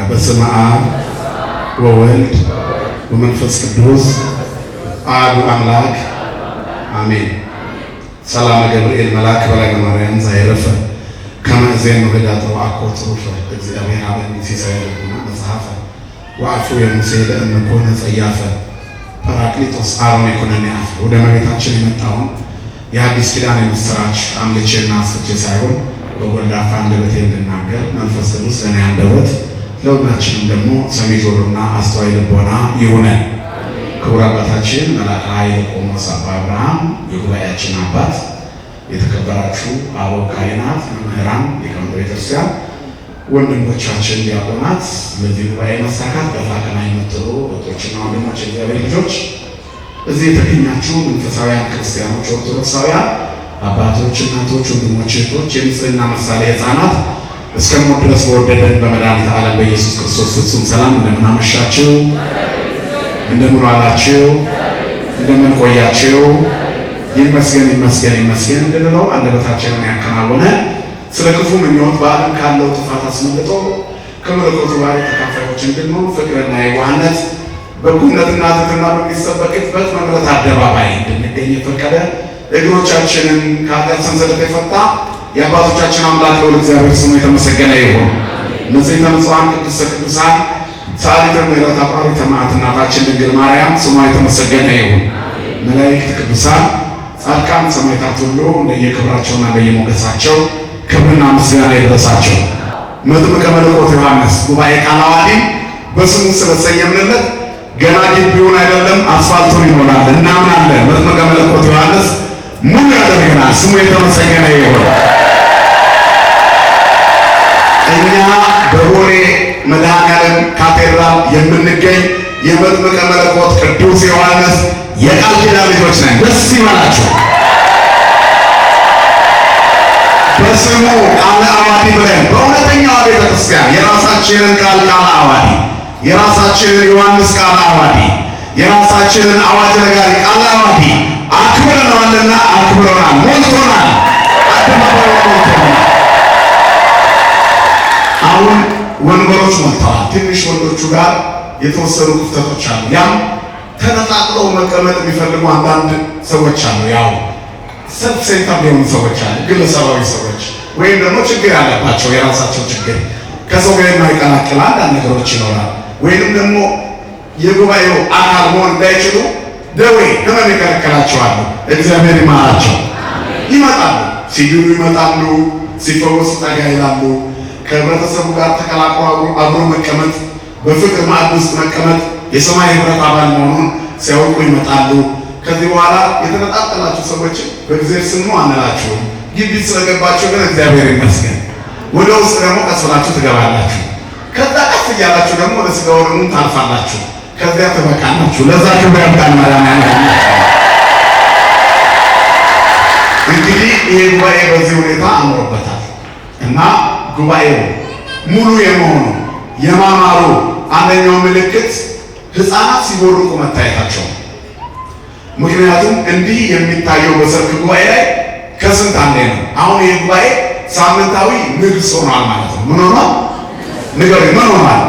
በስመ አብ ወወልድ ወመንፈስ ቅዱስ አሐዱ አምላክ አሜን። ሰላም ገብርኤል መልአክ በላይ ማርያም ዘይረፈ ከመዘን ወዳተው አቆጥሩፈ እግዚአብሔር አበኒ ሲሳይልና መጽሐፈ ወአፉ የሙሴ ለእምኮነ ጸያፈ ጰራቅሊጦስ አሮን ኢኮኖሚ አፍ ወደ መሬታችን የመጣውን የአዲስ ኪዳን የምስራች አምልቼና አስፍቼ ሳይሆን በጎልዳፋ አንደበቴ እንድናገር መንፈስ ቅዱስ ለእኔ አንደበት ለሁላችንም ደግሞ ሰሚ ጆሮና አስተዋይ ልቦና ይሁነን። ክቡር አባታችን መልአከ ኃይል ቆሞስ አባ አብርሃም የጉባኤያችን አባት፣ የተከበራችሁ አበው ካህናት፣ መምህራን፣ ሊቃውንተ ቤተክርስቲያን፣ ወንድሞቻችን ዲያቆናት፣ ለዚህ ጉባኤ መሳካት በፋቀና የምትሉ ወጣቶችና ወንድሞች እግዚአብሔር ልጆች፣ እዚህ የተገኛችሁ መንፈሳውያን ክርስቲያኖች፣ ኦርቶዶክሳውያን አባቶች፣ እናቶች፣ ወንድሞች፣ እህቶች፣ የንጽህና ምሳሌ ሕፃናት እስከ ሞት ድረስ በወደደን በመድኃኒተ ዓለም በኢየሱስ ክርስቶስ ፍጹም ሰላም እንደምን አመሻችሁ፣ እንደምን ዋላችሁ፣ እንደምን ቆያችሁ። ይመስገን ይመስገን ይመስገን እንድንለው አንደበታችንን ያከናወነ ስለ ክፉ ምኞት በዓለም ካለው ጥፋት አስመልጦ ከመለኮቱ ጋር ተካፋዮች እንድንሆን ፍቅርና የዋህነት በጎነትና ትሕትና በሚሰበክበት መምረት አደባባይ እንድንገኝ የፈቀደ እግሮቻችንን ከኃጢአት ሰንሰለት የፈታ የአባቶቻችን አምላክ ልዑል እግዚአብሔር ስሙ የተመሰገነ ይሁን። ንጽሕተ ንጹሐን ቅድስተ ቅዱሳን ሰዓሊተ ምሕረት አቁራሪተ መዓት እናታችን ድንግል ማርያም ስሟ የተመሰገነ ይሁን። መላእክት ቅዱሳን ጻድቃን ሰማዕታት ሁሉ እንደየክብራቸውና እንደየሞገሳቸው ክብርና ምስጋና ይድረሳቸው። መጥምቀ መለኮት ዮሐንስ ጉባኤ ቃለ ዓዋዲ በስሙ ስለተሰየምንለት ገና ግቢውን አይደለም አስፋልቱን ይሞላል እናምናለን። መጥምቀ መለኮት ዮሐንስ ሙሉ ያደርገናል። ስሙ የተመሰገነ ይሁን። እኛ በቦሌ መድኃኔዓለም ካቴድራል የምንገኝ የመጥምቀ መለኮት ቅዱስ ዮሐንስ የቃል ኪዳን ልጆች ነን። ደስ ይበላችሁ። በስሙ ቃለ ዓዋዲ ብለን በእውነተኛዋ ቤተ ክርስቲያን የራሳችንን ቃል ዓዋዲ፣ የራሳችንን ዮሐንስ ቃለ ዓዋዲ፣ የራሳችንን አዋጅ ነጋሪ ቃለ ዓዋዲ አክብረናልና አክብረናል። ሞልቶናል። አደባባዩ ሞልቶናል። አሁን ወንበሮች ሞልተዋል። ትንሽ ወንበሮቹ ጋር የተወሰኑ ክፍተቶች አሉ። ያም ተነጣጥለው መቀመጥ የሚፈልጉ አንዳንድ ሰዎች አሉ። ያው ሰልፍ ሴንተር የሆኑ ሰዎች አሉ። ግለሰባዊ ሰዎች ወይም ደግሞ ችግር ያለባቸው የራሳቸው ችግር ከሰው ጋር የማይቀላቅል አንዳንድ ነገሮች ይኖራል። ወይም ደግሞ የጉባኤው አካል መሆን እንዳይችሉ ደዌ ህመም ይከለክላቸዋል። እግዚአብሔር ይማራቸው። ይመጣሉ፣ ሲድኑ ይመጣሉ፣ ሲፈወሱ ጠጋ ይላሉ። ከህብረተሰቡ ጋር ተቀላቅሎ አብሮ መቀመጥ፣ በፍቅር ማዕድ ውስጥ መቀመጥ የሰማይ ህብረት አባል መሆኑን ሲያውቁ ይመጣሉ። ከዚህ በኋላ የተነጣጠላችሁ ሰዎች በእግዚአብሔር ስም ነው አንላችሁም። ግቢ ስለገባችሁ ግን እግዚአብሔር ይመስገን። ወደ ውስጥ ደግሞ ቀስ ብላችሁ ትገባላችሁ። ከዛ ቀስ እያላችሁ ደግሞ ወደ ሥጋው ደግሞ ታልፋላችሁ። ከዚያ ትበቃላችሁ። ለዛ ክብር ያምጣን ማርያም። እንግዲህ ይሄ ጉባኤ በዚህ ሁኔታ አምሮበታል እና ጉባኤው ሙሉ የመሆኑ የማማሩ አንደኛው ምልክት ሕፃናት ሲቦርቁ መታየታቸው። ምክንያቱም እንዲህ የሚታየው በሰርክ ጉባኤ ላይ ከስንት አንዴ ነው። አሁን ይህ ጉባኤ ሳምንታዊ ንግስ ሆኗል ማለት ነው። ምን ሆኗል? ንገሩ። ምን ሆኗል?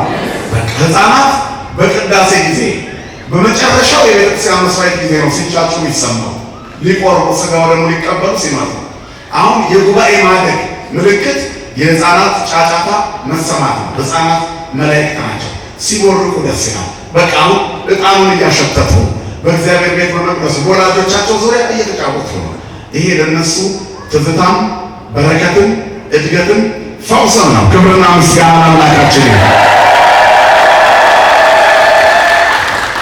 በቃ ሕፃናት በቅዳሴ ጊዜ በመጨረሻው የቤተክርስቲያን መስዋዕት ጊዜ ነው ሲጫጩ የሚሰማው። ሊቆርቡ ሥጋው ደግሞ ሊቀበሉ ሲመጡ አሁን የጉባኤ ማደግ ምልክት የሕፃናት ጫጫታ መሰማት ነው። ሕፃናት መላእክት ናቸው። ሲቦርቁ ደስ ይላል። በቃ አሁን ዕጣኑን እያሸተቱ በእግዚአብሔር ቤት በመቅደሱ በወላጆቻቸው ዙሪያ እየተጫወቱ ነው። ይሄ ለነሱ ትዝታም በረከትም እድገትም ፈውስም ነው። ክብርና ምስጋና አምላካችን ይሁን።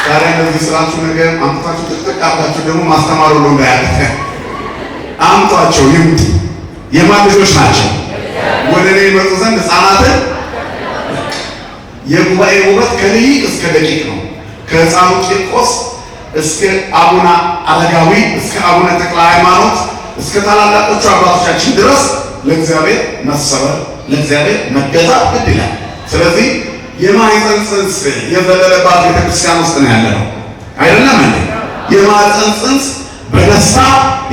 ዛሬ እንደዚህ ስራችሁ ነገር አምጥታችሁ ጥቅጥቅ አድርጋችሁ ደግሞ ማስተማሩ ነው እንዳያልፍ አምጧቸው ይምጡ። የማን ልጆች ናቸው? ወደ እኔ ይመጡ ዘንድ ሕፃናትን። የጉባኤ ውበት ከልሂቅ እስከ ደቂቅ ነው። ከሕፃኑ ቂርቆስ እስከ አቡነ አረጋዊ እስከ አቡነ ተክለ ሃይማኖት እስከ ታላላቆቹ አባቶቻችን ድረስ ለእግዚአብሔር መሰበር ለእግዚአብሔር መገዛት ግድ ይላል። ስለዚህ የማኅፀን ጽንስ የዘለለባት ቤተክርስቲያን ውስጥ ነው ያለነው አይደለም እንዴ? የማኅፀን ጽንስ በደስታ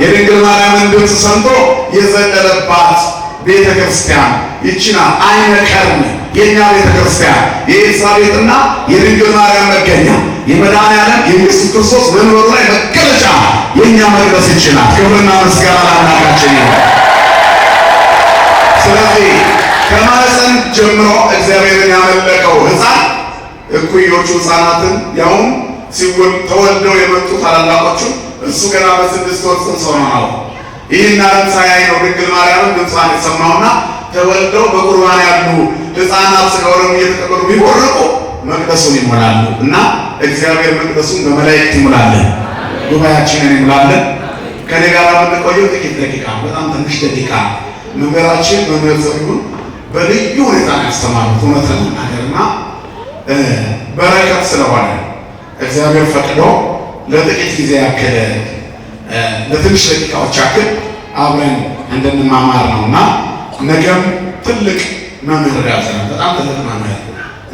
የድንግል ማርያምን ድምፅ ሰምቶ የዘለለባት ቤተክርስቲያን ይችና አይነ ከርም የኛ ቤተክርስቲያን የኤልሳቤጥና የድንግል ማርያም መገኛ የመድኃኔዓለም የኢየሱስ ክርስቶስ መንበሩ ላይ መገለጫ የኛ መቅደስ ይችላል። ክብርና ምስጋና ለአምላካችን ይሁን። ስለዚህ ከማህፀን ጀምሮ እግዚአብሔርን ያመለከው ሕፃን እኩዮቹ ሕፃናትን ያውም ተወልደው የመጡ ታላላቆቹ እሱ ገና በ6 ወር ጽንስ ሆኖ ነው። ይህን ዓለም ሳያይ ነው ድንግል ማርያምን ድምጿን የሰማውና ተወልደው በቁርባን ያሉ ሕፃናት ሥጋውን እየተቀበሉ ቢቦርቁ መቅደሱን ይሞላሉ እና እግዚአብሔር መቅደሱን በመላእክት ይሞላልን፣ ጉባኤያችንን ይሞላልን። ከኔ ጋር የምንቆየው ጥቂት ደቂቃ፣ በጣም ትንሽ ደቂቃ መምህራችን መምህር ዘሪሁን በልዩ ሁኔታ ያስተማሩት እውነት ለመናገርና በረከት ስለሆነ እግዚአብሔር ፈቅዶ ለጥቂት ጊዜ ያክል ለትንሽ ደቂቃዎች ያክል አብረን እንድንማማር ነውና ነገም ትልቅ መምህር ያዘናል። በጣም ትልቅ መምህር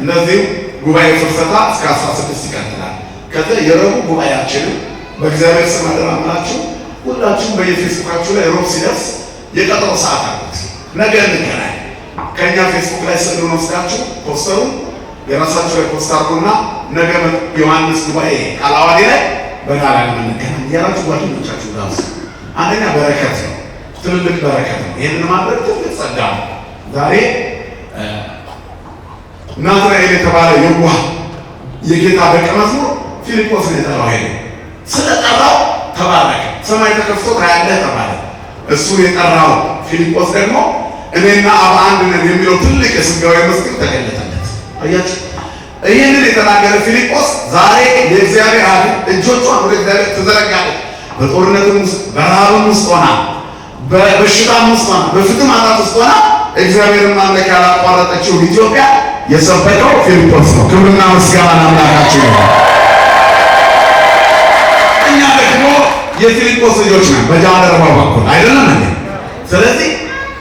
እንደዚሁ ጉባኤ ፍልሰታ እስከ 16 ይቀጥላል። ከዚያ የረቡዕ ጉባኤያችንን በእግዚአብሔር ስም አደራምላችሁ ሁላችሁም በየፌስቡካችሁ ላይ ሮብ ሲደርስ የቀጠሮ ሰዓት አሉት። ነገ እንገናኝ። ከእኛ ፌስቡክ ላይ ስዕሉን ወስዳችሁ ፖስተሩን የራሳችሁ ላይ ፖስት አድርጉና ነገ ዮሐንስ ጉባኤ ቃለ ዓዋዲ ላይ በጋራ እንገናኝ ያላችሁ ጓደኞቻችሁ ጋር አንደኛ በረከት ነው፣ ትልቅ በረከት ነው። ይህንን ማድረግ ትልቅ ጸጋ ነው። ዛሬ ናትናኤል የተባለ የዋህ የጌታ ደቀ መዝሙር ፊልጶስን የጠራው ሄደ። ስለጠራው ተባረከ። ሰማይ ተከፍቶ ታያለህ ተባለ። እሱን የጠራው ፊልጶስ ደግሞ እኔና አብ አንድ ነን የሚለው ትልቅ የሥጋዊ ምስጢር ተገለጠለት። አያችሁ፣ ይህንን የተናገረ ፊልጶስ ዛሬ የእግዚአብሔር አብ እጆቿን ወደ እግዚአብሔር ትዘረጋለች። በጦርነትም ውስጥ በረሃብም ውስጥ ሆና በበሽታም ውስጥ ሆና በፍትህ ማጣት ውስጥ ሆና እግዚአብሔርን ማምለክ ያላቋረጠችው ኢትዮጵያ የሰበከው ፊልጶስ ነው። ክብርና ምስጋና ለአምላካችን ነው። እኛ ደግሞ የፊልጶስ ልጆች ነን በጃንደረባው በኩል አይደለም እንዴ? ስለዚህ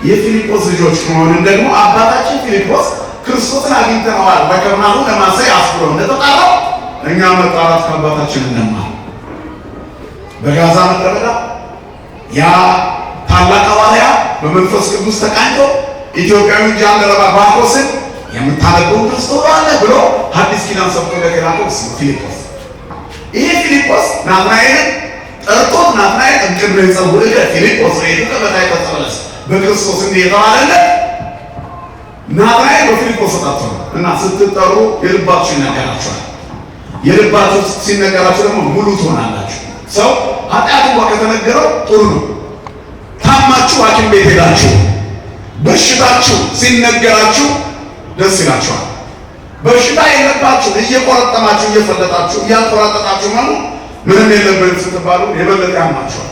የፊልጶስ ልጆች ከሆንን ደግሞ አባታችን ፊልጶስ ክርስቶስን አግኝተነዋል በከብናሁ ለማሰይ አስብሎ እንደተጣራው እኛም መጣራት ከአባታችን እንማር። በጋዛ ምድረ በዳ ያ ታላቅ ሐዋርያ በመንፈስ ቅዱስ ተቃኝቶ ኢትዮጵያዊ ጃንደረባ ባርኮስን የምታደርገውን ክርስቶስ አለ ብሎ ሐዲስ ኪዳን ሰብኮ ለገላው ፊልጶስ። ይሄ ፊልጶስ ናትናኤልን ጠርቶት ናትናኤል እንቅብ የጸውር ፊልጶስ ሬቱ ከበታይ ተጠበለስ በክርስቶስ እንዲህ የተባለለት ናትናኤል በፊልጶስ ተጣጣው እና ስትጠሩ የልባችሁ ይነገራችኋል። የልባችሁ ሲነገራችሁ ደግሞ ሙሉ ትሆናላችሁ። ሰው ኃጢአት እንኳን ከተነገረው ጥሩ ነው። ታማችሁ ሐኪም ቤት ሄዳችሁ በሽታችሁ ሲነገራችሁ ደስ ይላችኋል። በሽታ የለባችሁ እየቆረጠማችሁ እየፈለጣችሁ እያቆራጠጣችሁ ማለት ምንም የለብህም ስትባሉ የበለጠ ያማችኋል።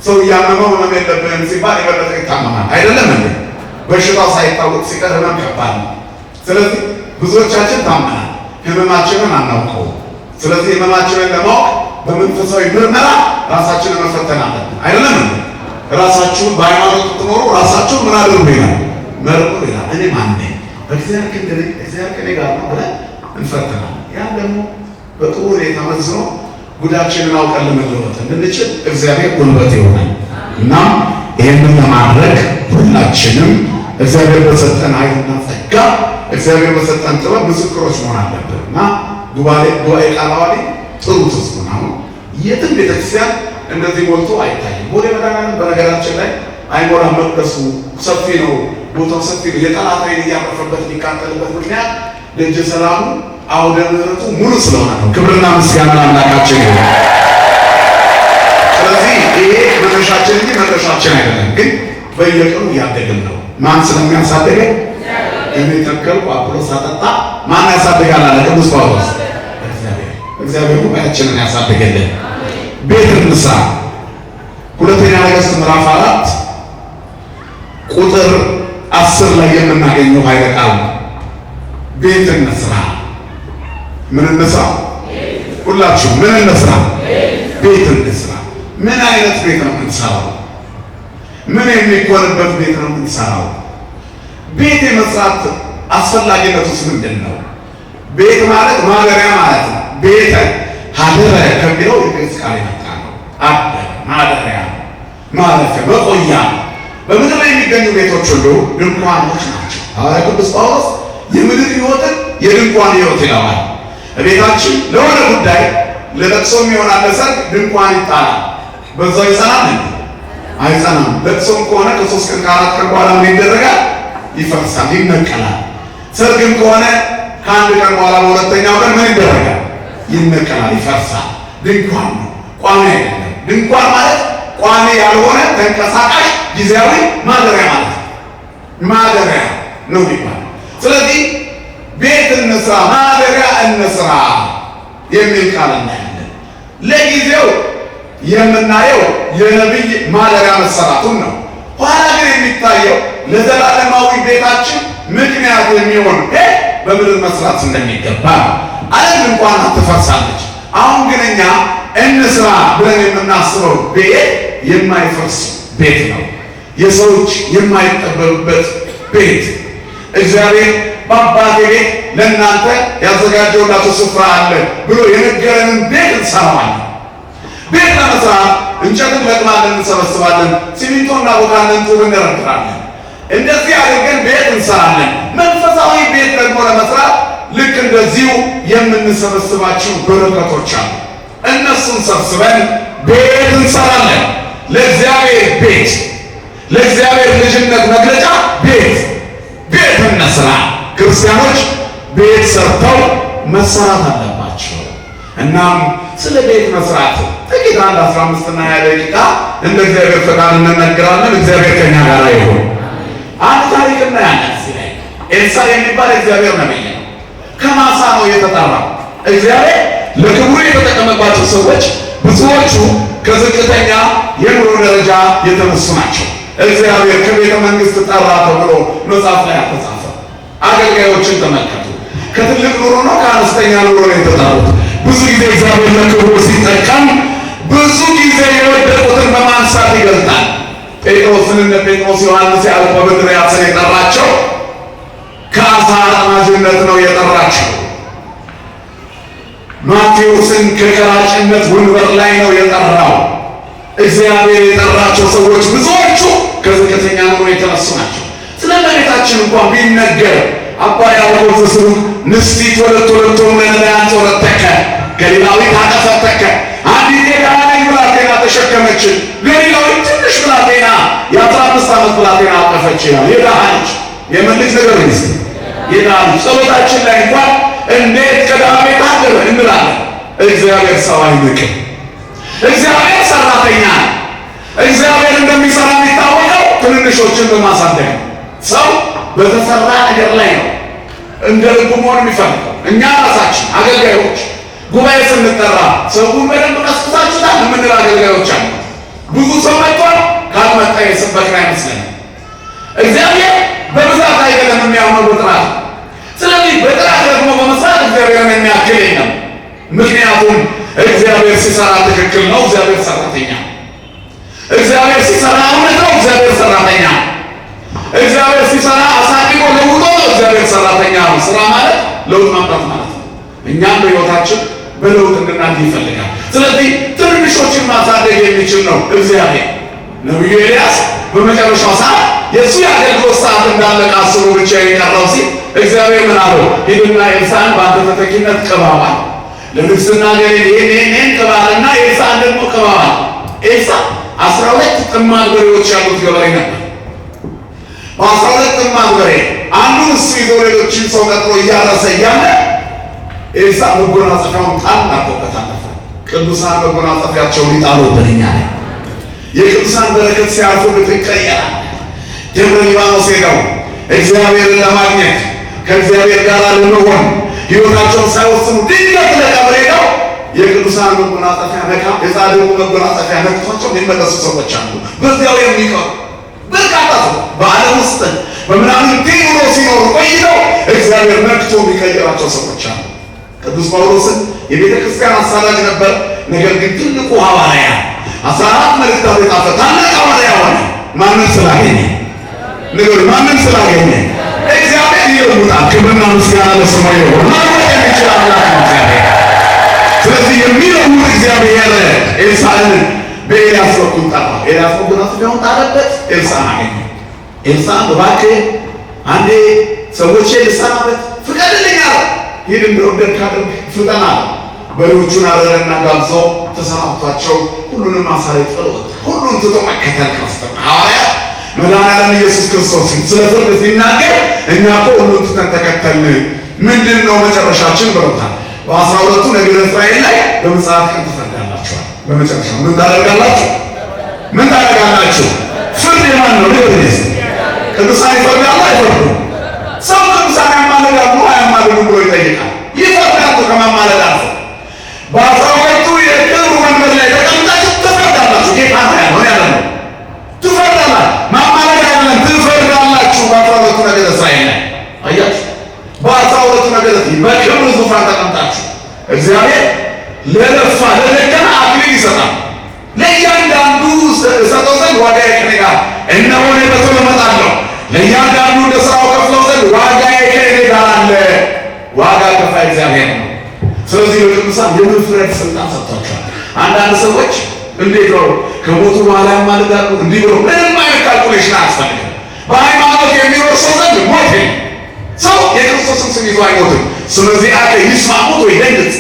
ሰው እያመመው ምንም የለብህም ሲባል የበለጠ ይታመማል። አይደለም እንዴ? በሽታው ሳይታወቅ ሲቀር ህመም ከባድ ነው። ስለዚህ ብዙዎቻችን ታመናል፣ ህመማችንን አናውቀው። ስለዚህ ህመማችንን ለማወቅ በመንፈሳዊ ምርመራ ራሳችንን መፈተን አለብን። አይደለም እንዴ? ራሳችሁን በሃይማኖት ትኖሩ ራሳችሁን ምን አድርጉ ይላል? መርምሩ ይላል። እኔ ማን ነኝ? በእግዚአብሔር ክንድ ነኝ? እግዚአብሔር ከእኔ ጋር ነው ብለን እንፈተናለን። ያን ደግሞ በጥሩ ሁኔታ መዝኖ ጉዳችንን አውቀን ለመለወጥ እንድንችል እግዚአብሔር ጉልበት ይሆናል። እናም ይህንን ለማድረግ ሁላችንም እግዚአብሔር በሰጠን ኃይልና ጸጋ እግዚአብሔር በሰጠን ጥበብ ምስክሮች መሆን አለብን እና ጉባኤ ቃለ ዓዋዲ ጥሩ ትዝቡ ነው። የትም ቤተክርስቲያን እንደዚህ ሞልቶ አይታይም። ቦሌ መድኃኔዓለም በነገራችን ላይ አይሞላም። መቅደሱ ሰፊ ነው፣ ቦታው ሰፊ ነው። የጠላት ኃይል እያረፈበት ሊቃጠልበት ምክንያት ደጀ ሰላሙ አውደ ምሕረቱ ሙሉ ስለሆነ ነው። ክብርና ምስጋና ለአምላካችን ይሁን። ስለዚህ ይሄ መነሻችን እንጂ መድረሻችን አይደለም፣ ግን በየቀኑ እያደግን ነው። ማን ስለሚያሳድገን? እኔ ተከልኩ አጵሎስ አጠጣ፣ ማን ያሳድጋል አለ ቅዱስ ጳውሎስ። እግዚአብሔር ጉባኤያችንን ያሳድገልን። ቤት እንስራ። ሁለተኛ ነገሥት ምዕራፍ 4 ቁጥር 10 ላይ የምናገኘው ኃይለ ቃል ቤት እንስራ። ምን እንስራ? ሁላችሁ ምን እንስራ? ቤት እንስራ። ምን አይነት ቤት ነው የምንሰራው? ምን የሚኮንበት ቤት ነው የምንሰራው? ቤት የመስራት አስፈላጊነቱስ ምንድን ነው? ቤት ማለት ማደሪያ ማለት ነው። ቤተ ሀደረ ከሚለው የግዕዝ ቃል የመጣ ነው። አደረ ማደሪያ፣ ማረፊያ፣ መቆያ። በምድር ላይ የሚገኙ ቤቶች ሁሉ ድንኳኖች ናቸው። ሐዋርያው ቅዱስ ጳውሎስ የምድር ሕይወትን የድንኳን ሕይወት ይለዋል። ቤታችን ለሆነ ጉዳይ ለለቅሶም ይሆናል ለሰርግ ድንኳን ይጣላል። በዛው ይጸናል እንዴ? አይጸናም። ለቅሶም ከሆነ ከ3 ቀን ከ4 ቀን በኋላ ምን ይደረጋል? ይፈርሳል፣ ይነቀላል። ሰርግም ከሆነ ከ1 ቀን በኋላ በሁለተኛው ቀን ምን ይደረጋል? ይነቀላል፣ ይፈርሳል። ድንኳን ነው፣ ቋሚ አይደለም። ድንኳን ማለት ቋሚ ያልሆነ ተንቀሳቃሽ ጊዜያዊ ማደሪያ ማለት ነው። ማደሪያ ነው ይባላል። ስለዚህ ቤት እንስራ፣ ማደሪያ እንስራ የሚል ቃል እናያለን። ለጊዜው የምናየው የነቢይ ማደሪያ መሰራቱን ነው። ኋላ ግን የሚታየው ለዘላለማዊ ቤታችን ምክንያት የሚሆን ቤት በምድር መስራት እንደሚገባ ነው። ዓለም እንኳን ትፈርሳለች። አሁን ግን እኛ እንስራ ብለን የምናስበው ቤት የማይፈርስ ቤት ነው። የሰዎች የማይጠበቡበት ቤት እግዚአብሔር በአባቴ ቤት ለእናንተ ያዘጋጀውላችሁ ስፍራ አለ ብሎ የነገረንን ቤት እንሰራዋለን። ቤት ለመስራት እንጨትን ለቅማለን፣ እንሰበስባለን፣ ሲሚንቶ እናቦካለን፣ ጡብ እንደረድራለን። እንደዚህ አድርገን ቤት እንሰራለን። መንፈሳዊ ቤት ደግሞ ለመስራት ልክ እንደዚሁ የምንሰበስባቸው በረከቶች አሉ። እነሱን ሰብስበን ቤት እንሰራለን። ለእግዚአብሔር ቤት፣ ለእግዚአብሔር ልጅነት መግለጫ ቤት እንስራ። ክርስቲያኖች ቤት ሰርተው መሰራት አለባቸው። እናም ስለ ቤት መስራት ጥቂት 15 እና 20 ደቂቃ እንደ እግዚአብሔር ፈቃድ እንነግራለን። እግዚአብሔር ከኛ ጋር ይሁን። አንድ ታሪክ እናያለን። እዚህ ላይ ኤልሳ የሚባል እግዚአብሔር ነብይ ነው። ከማሳ ነው የተጠራው። እግዚአብሔር ለክብሩ የተጠቀመባቸው ሰዎች ብዙዎቹ ከዝቅተኛ የኑሮ ደረጃ የተነሱ ናቸው። እግዚአብሔር ከቤተ መንግስት ጠራ ተብሎ መጽሐፍ ላይ አልተጻፈ። አገልጋዮችን ተመልከቱ። ከትልቅ ኑሮ ነው ከአነስተኛ ኑሮ ነው የተጠሩት። ብዙ ጊዜ እግዚአብሔር ለክብሩ ሲጠቀም ብዙ ጊዜ የወደቁትን በማንሳት ይገልጣል። ጴጥሮስን እነ ጴጥሮስ ዮሐንስ ያዕቆብ እንድርያስን የጠራቸው ከአሳ አጥማጅነት ነው የጠራቸው። ማቴዎስን ከቀራጭነት ወንበር ላይ ነው የጠራው። እግዚአብሔር የጠራቸው ሰዎች ብዙዎቹ ከዝቅተኛ ኑሮ የተነሱ ናቸው። ስለ እመቤታችን እንኳን ቢነገር አባ ያዕቆብ ዘስሩግ ንስቲት ወለቶ ለነዳያን ጾረተከ ገሊላዊት አቀፈተከ አንዲት የዳነች ብላቴና ተሸከመችን። ገሊላዊት ትንሽ ብላቴና የ15 ዓመት ብላቴና አቀፈች ይላል። የዳነች የመልክ ነገር ይስ የዳነች ጸሎታችን ላይ እንኳን እንዴት ቀዳሜ ታደረ እንላለን። እግዚአብሔር ሰው አይንቅም። እግዚአብሔር ሰራተኛ ነው። እግዚአብሔር እንደሚሰራ የሚታወቀው ትንንሾችን በማሳደግ ነው። ሰው በተሰራ ነገር ላይ ነው እንደ ልቡ መሆን የሚፈልገው። እኛ ራሳችን አገልጋዮች ጉባኤ ስንጠራ ሰውን በደንብ ቀስቅሳችሁታል የምንል አገልጋዮች አሉ። ብዙ ሰው መጥቷል፣ ካልመጣ የሰበክን አይመስለንም። እግዚአብሔር በብዛት አይደለም የሚያምነው በጥራት። ስለዚህ በጥራት ደግሞ በመስራት እግዚአብሔርን የሚያክል የለም። ምክንያቱም እግዚአብሔር ሲሰራ ትክክል ነው። እግዚአብሔር ሰራተኛ። እግዚአብሔር ሲሰራ እውነት ነው። እግዚአብሔር ሰራተኛ። እግዚአብሔር ሲሰራ አሳድጎ ለውጦ ነው። እግዚአብሔር ሰራተኛ ነው። ስራ ማለት ለውጥ ማምጣት ማለት ነው። እኛም በሕይወታችን በለውጥ እንድናድግ ይፈልጋል። ስለዚህ ትንንሾችን ማሳደግ የሚችል ነው እግዚአብሔር። ነቢዩ ኤልያስ በመጨረሻው ሰዓት የእሱ የአገልግሎት ሰዓት እንዳለቀ አስቦ ብቻ የቀረው ሲል እግዚአብሔር ምን አለው? ሂድና ኤልሳዕን በአንተ ተተኪነት ቅባው አለ። ለንግስና ገሌ ይሄን ቅባልና ኤልሳዕን ደግሞ ቅባው አለ። ኤልሳዕ 12 ጥማድ በሬዎች ያሉት ገበሬ ነበር። በ12 ጥማድ በሬ አንዱን እሱ ይዞ ሌሎችን ሰው ቀጥሮ እያረሰ እያለ ኤልሳዕ መጎናጸፊያውን ጣል አድርጎበት አለፈ። ቅዱሳን መጎናጸፊያቸውን ይጣሉብንኛ ላይ የቅዱሳን በረከት ሲያልፉ ብትቀየራል። ደብረ ሊባኖስ ሄደው እግዚአብሔርን ለማግኘት ከእግዚአብሔር ጋር ለመሆን ሕይወታቸውን ሳይወስኑ ድንገት ለቀብር ሄደው የቅዱሳን መጎናጸፊያ ነካ፣ የጻድቁ መጎናጸፊያ ነክቷቸው የሚመለሱ ሰዎች አሉ። በዚያው የሚቀሩ በርካታ ሰው በዓለም ውስጥ በምናምን ዲኖ ሲኖሩ ቆይተው እግዚአብሔር ነክቶ የሚቀይራቸው ሰዎች አሉ። ቅዱስ ጳውሎስን የቤተ ክርስቲያን አሳዳጅ ነበር። ነገር ግን ትልቁ ሐዋርያ 14 መልእክታት የጻፈ ታላቅ ሐዋርያ ሆነ። ማንን ስላገኘ? ንገሩ፣ ማንን ስላገኘ? እግዚአብሔር ይለውጣል። ክብርና ምስጋና ለስሙ ይሁን። ማለት የሚችል አምላክ ነው እግዚአብሔር። ስለዚህ የሚለውጥ እግዚአብሔር ኤልሳዕን በኤልያስ በኩል ጠራ። ኤልያስ መጎናጸፊያውን ጣለበት፣ ኤልሳዕን አገኘ። ኤልሳዕን እባክህ አንዴ ሰዎች ልሰናበት ፍቀድልኝ አለ። ሂድ እንደወደድክ አድርግ ፍጠን አለ። በሬዎቹን አረረና ጋብዞ ተሰናብቷቸው ሁሉንም አሳልፎ ጥሎት ሁሉን ትቶ መከተል ክርስትና ሐዋርያ መድኃኒዓለም ኢየሱስ ክርስቶስን ስለ ፍርድ ሲናገር እኛ እኮ ሁሉን ትተን ተከተልን ምንድን ነው መጨረሻችን ብለውታል። በ12ቱ ነገደ እስራኤል ላይ በምጽአት ቀን ትፈርዳላችኋል። በመጨረሻ ምን ታደርጋላችሁ? ምን ታደርጋላችሁ? ፍርድ የማን ነው? ለወደስ ቅዱሳን ይፈርዳሉ አይፈርዱም? ሰው ቅዱሳን ያማልዳሉ አያማልዱም ብሎ ይጠይቃል። ይፈርዳሉ ከማማለድ አልፎ በ12ቱ የክብር ወንበር ላይ ተቀምጣችሁ ትፈርዳላችሁ። ጌታ ነው ያለው ያለ ነው። ትፈርዳላችሁ ማማለድ አይደለም፣ ትፈርዳላችሁ። በ12ቱ ነገደ እስራኤል ላይ አያችሁ፣ በ12ቱ ነገደ በክብር ዙፋን ተቀምጣችሁ እግዚአብሔር ለለፋ ለደከመ አክሊል ይሰጣል። ለእያንዳንዱ እሰጠው ዘንድ ዋጋዬ ከእኔ ጋር እነሆ እኔ በቶሎ እመጣለሁ፣ ለእያንዳንዱ እንደ ሥራው ከፍለው ዘንድ ዋጋዬ ከእኔ ጋር አለ። ዋጋ ከፋይ እግዚአብሔር ነው። ስለዚህ ለቅዱሳን የመፍረድ ስልጣን ሰጥቷቸዋል። አንዳንድ ሰዎች እንዴት ነው ከሞቱ በኋላ ያማልዳሉ እንዲህ ብሎ ምንም አይነት ካልኩሌሽን አያስፈልግም። በሃይማኖት የሚኖር ሰው ዘንድ ሞት ሰው የክርስቶስን ስም ይዞ አይሞትም። ስለዚህ አከ ይስማሙት ወይ ደንግጥ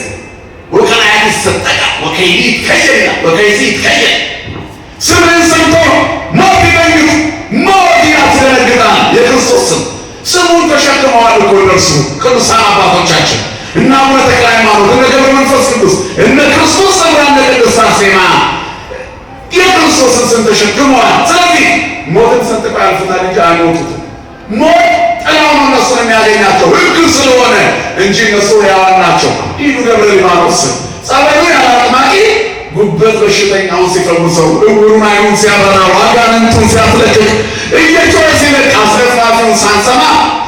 ወቀናያት ይሰጠቃ ወከይዲ ይትከየል ወከይዚ ይትከየል ስምን ሰምቶ ሞት ይደንግጥ ሞት ያስደነግጣል። የክርስቶስ ስሙን ተሸክመዋል እኮ እነርሱ ቅዱሳን አባቶቻችን እና አቡነ ተክለ ሃይማኖት እነ ገብረ መንፈስ ቅዱስ እነ ክርስቶስ ሰምራ እነ ቅድስት አርሴማ የክርስቶስን ስም ተሸክመዋል። ስለዚህ ሞትን ሰንጥቀው ያልፉታል እንጂ አይሞቱትም። ሞት ጥላው ነው እነሱን የሚያገኛቸው ሕግ ስለሆነ እንጂ እነሱ ሕያዋን ናቸው። ሂዱ ደብረ ሊባኖስ ጸበሉ ያለ አጥማቂ ጉበት በሽተኛውን ሲፈውሰው፣ እውሩን ዓይኑን ሲያበራው፣ አጋንንቱን ሲያስለቅቅ፣ እየጮኸ ሲለቅ አስለፍላፊውን ሳንሰማ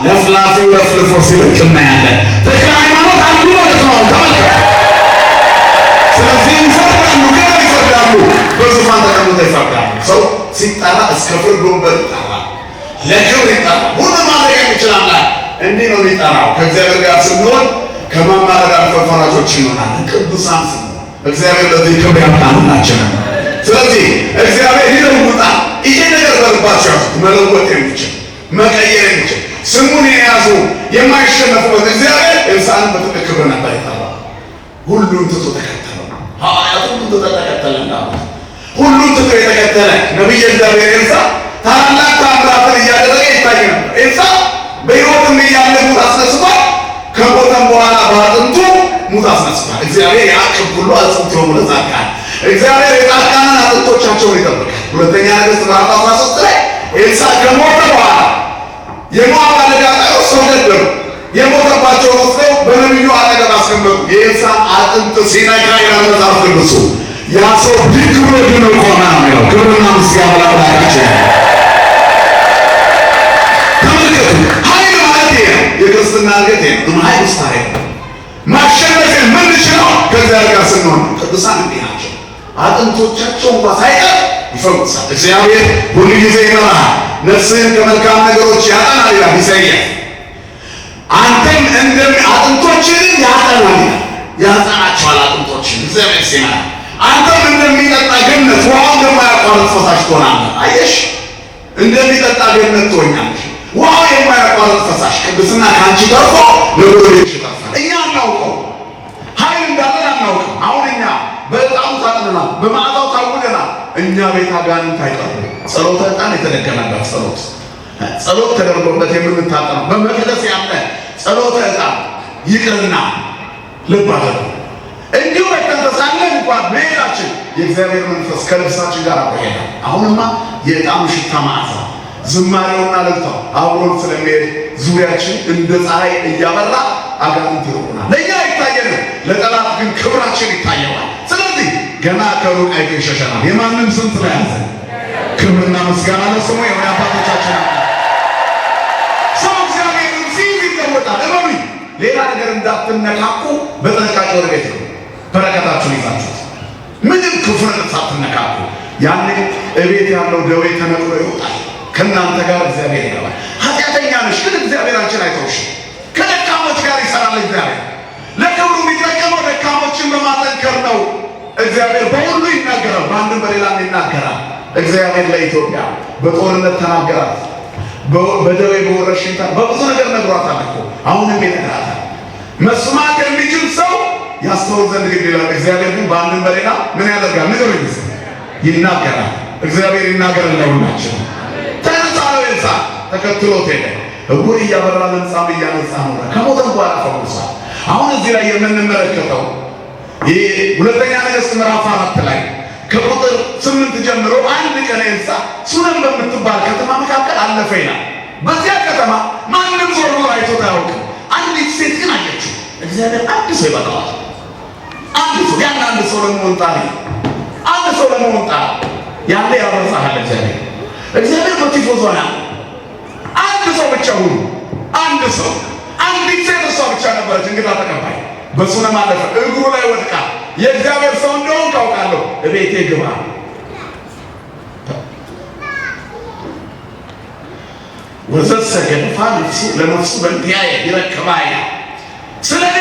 ለፍላፊው ለፍልፎ ሲለቅ እናያለን። ተክለ ሃይማኖት አንዱ ማለት ነው። ተመልከቱ። ስለዚህ ይፈርዳሉ፣ ገና ይፈርዳሉ። በዙፋን ተቀምጠው ይፈርዳሉ። ሰው ሲጠራ እስከ ፍርድ ወንበር ይጠራል፣ ለክብር ይጠራል። ሁሉ ማድረግ የሚችል አምላክ እንዲህ ነው የሚጠራው። ከእግዚአብሔር ጋር ስንሆን ከማማለድ አልፈን ፈራጆች እንሆናለን። ቅዱሳን ስንሆን እግዚአብሔር ለዚህ ክብር ያምጣላችሁ። ስለዚህ እግዚአብሔር ይለውጣል። ይሄ ነገር በልባችሁ መለወጥ የሚችል መቀየር የሚችል ስሙን የያዙ የማይሸነፉበት እግዚአብሔር ኤልሳዕን በትልቅ ክብር ነበር የጠራው። ሁሉን ትቶ ተከተለው። ሐዋርያት ሁሉን ትቶ ተከተለና ሁሉን ትቶ የተከተለ ነቢየ እግዚአብሔር ኤልሳዕ ታላላቅ ተአምራትን እያደረገ ይታይ ነበር። ኤልሳዕ በሕይወትም እያለ ሙት አስነስቷል። ከሞተም በኋላ በአጥንቱ ሙት አስነስቷል። እግዚአብሔር ያዕቆብ ሁሉ አጽንቶ ለጻድቃን እግዚአብሔር የጻድቃንን አጥንቶቻቸውን ይጠብቃል። ሁለተኛ ነገሥት ምዕራፍ 13 ላይ ኤልሳዕ ከሞተ በኋላ የሞዓብ አለቃዎች ሰው ገደሉ። የሞተባቸውን ወስደው በነቢዩ አጠገብ አስቀመጡ። የኤልሳዕ አጥንት ሲነካ ይላል መጽሐፍ ቅዱሱ ያ ሰው ድግ ብሎ ድኖ ቆመ ነው የሚለው። ክብርና ምስጋና ለአምላካችን። ተመልከቱ፣ ኃይል ማለት ይሄ ነው። የክርስትና እርገት ይሄ ነው። ኃይል ውስጥ ኃይል ማሸነፍ የምንችለው ከእግዚአብሔር ጋር ስንሆን። ቅዱሳን እንዲህ ናቸው። አጥንቶቻቸው እንኳ ሳይቀር ይፈውሳል። እግዚአብሔር ሁሉ ጊዜ ይመራሃል፣ ነፍስህን ከመልካም ነገሮች ያጠናል ይላል ኢሳይያስ። አንተም አጥንቶችን ያጠናል ይላል። ያጠናቸዋል አጥንቶችን እግዚአብሔር ሲመራ። አንተም እንደሚጠጣ ገነት ውሃው የማያቋርጥ ፈሳሽ ትሆናለህ። አየሽ፣ እንደሚጠጣ ገነት ትሆኛለሽ። ውሃው የማያቋርጥ ፈሳሽ ቅድስና ከአንቺ ተርፎ ለጎረቤትሽ ይተርፋል። እኛ አናውቀው፣ ኃይል እንዳለን አናውቅም። አሁን እኛ በዕጣኑ ታጥነናል፣ በመዓዛው ታውደናል። እኛ ቤት አጋንንት አይቀርም። ጸሎተ ዕጣን የተደገመበት ጸሎት ተደርጎበት የምንታጠነው በመቅደስ ያለ ጸሎተ ዕጣን ይቅርና ልብ አድርጉ። እንዲሁ በተንተሳለን እንኳን መሄዳችን የእግዚአብሔር መንፈስ ከልብሳችን ጋር አቆየና አሁንማ የዕጣኑ ሽታ መዓዛ ዝማሬውና እልልታው አብሮን ስለሚሄድ ዙሪያችን እንደ ፀሐይ እያበራ አጋንንት ይርቁናል። ለእኛ አይታየንም፣ ለጠላት ግን ክብራችን ይታየዋል። ስለዚህ ገና ከሩቅ አይቶ ይሸሸናል። የማንም ስም ስለያዘ ክብርና ምስጋና ለስሙ የሆነ አባቶቻችን ሰው እግዚአብሔርን ሲይዝ ይለወጣል። እመኑኝ፣ ሌላ ነገር እንዳትነካኩ በጥንቃቄ ወደ ቤት ነው በረከታችሁን ይዛችሁት ምንም ክፉ ነገር ሳትነካኩ። ያኔ እቤት ያለው ደዌ ተነቅሎ ይወጣል። ከእናንተ ጋር እግዚአብሔር ይገባል። ኃጢአተኛ ነሽ፣ ግን እግዚአብሔር አንቺን አይተውሽ። ከደካሞች ጋር ይሰራል እግዚአብሔር። ለክብሩ የሚጠቀመው ደካሞችን በማጠንከር ነው። እግዚአብሔር በሁሉ ይናገራል፣ በአንድም በሌላም ይናገራል። እግዚአብሔር ለኢትዮጵያ በጦርነት ተናገራት፣ በደዌ በወረርሽኝ በብዙ ነገር ነግሯታል እኮ አሁንም ይነግራታል። መስማት የሚችል ሰው ያስተውል ዘንድ ግድ ይላል። እግዚአብሔር ግን በአንድም በሌላ ምን ያደርጋል? ንገሩኝ። ይናገራል። እግዚአብሔር ይናገራል ለሁላችን። ተነሳ ነው ኤልሳ ተከትሎት ሄደ። እውር እያበራ ለምጻም እያነጻ ነው። ከሞተም በኋላ ፈውሷል። አሁን እዚህ ላይ የምንመለከተው ይህ ሁለተኛ ነገሥት ምዕራፍ 4 ላይ ከቁጥር 8 ጀምሮ አንድ ቀን ኤልሳ ሱነም በምትባል ከተማ መካከል አለፈ ይላል። በዚያ ከተማ ማንም ዞር ብሎ አይቶት አያውቅም። አንዲት ሴት ግን አየችው። እግዚአብሔር አንድ ሰው ይበቃዋል። አንድ ሰው ያን አንድ ሰው ለመሆን ጣሪ አንድ ሰው ለመሆን ጣሪ ያለ ያበዛሃል። እግዚአብሔር በቲፎዞ ነው። አንድ ሰው ብቻ ሁሉ አንድ ሰው አንዲት ሴት እሷ ብቻ ነበረች እንግዳ ተቀባይ። በሱነም አለፈ። እግሩ ላይ ወድቃ የእግዚአብሔር ሰው እንደሆን ካውቃለሁ እቤቴ ግባ። ወዘሰ ገድፋ ነፍሱ ለነፍሱ በእንቲአየ ይረክባያ። ስለኔ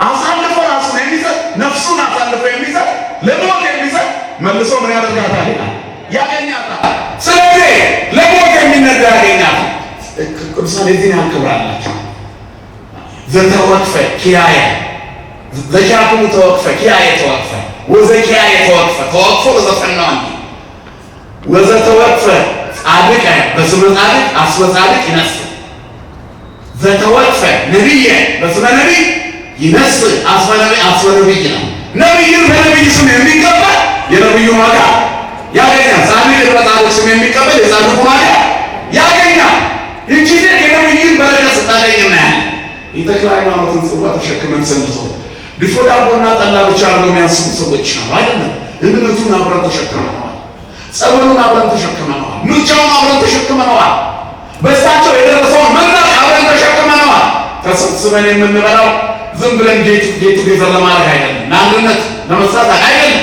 አሳልፎ ራሱን የሚሰጥ ነፍሱን አሳልፎ የሚሰጥ ለሞት የሚሰጥ መልሶ ምን ያደርጋታል? ያገኛታል። ስለዚህ ለሞት የሚነዳ ያገኛታል። ቅዱሳን የዚህን ያህል ክብር አላቸው። ዘተወቅፈ ኪያየ ዘሻክሙ ተወቅፈ ኪያየ ተወቅፈ ወዘኪያየ ተወቅፈ ተወቅፎ ዘፈናው እንጂ ወዘተወቅፈ ጻድቀ በስመ ጻድቅ አስበ ጻድቅ ይነስ ዘተወቅፈ ነቢየ በስመ ነቢይ ይነስ አስበ ነቢይ ነው። ነቢይን በነቢይ ስም የሚቀበል የነቢዩን ዋጋ ያገኛል። ጻድቅ በጻድቅ ስም የሚቀበል የጻድቁን ዋጋ ያገኛል። ይህች ሴት የነቢይን በረከት ስታገኝ እናያለን። የተክለ ሃይማኖትን ጽዋ ተሸክመን ሰንብቶ ድፎ ዳቦና ጠላ ብቻ አድርገው የሚያስቡ ሰዎች ነው አይደለም። እምነቱን አብረን ተሸክመነዋል። ጸበሉን አብረን ተሸክመነዋል። ምርጫውን አብረን ተሸክመነዋል። በእሳቸው የደረሰውን መናቅ አብረን ተሸክመነዋል። ተሰብስበን የምንበላው ዝም ብለን ጌቱ ጌዘር ለማድረግ አይደለም፣ ለአንድነት ለመስራት አይደለም።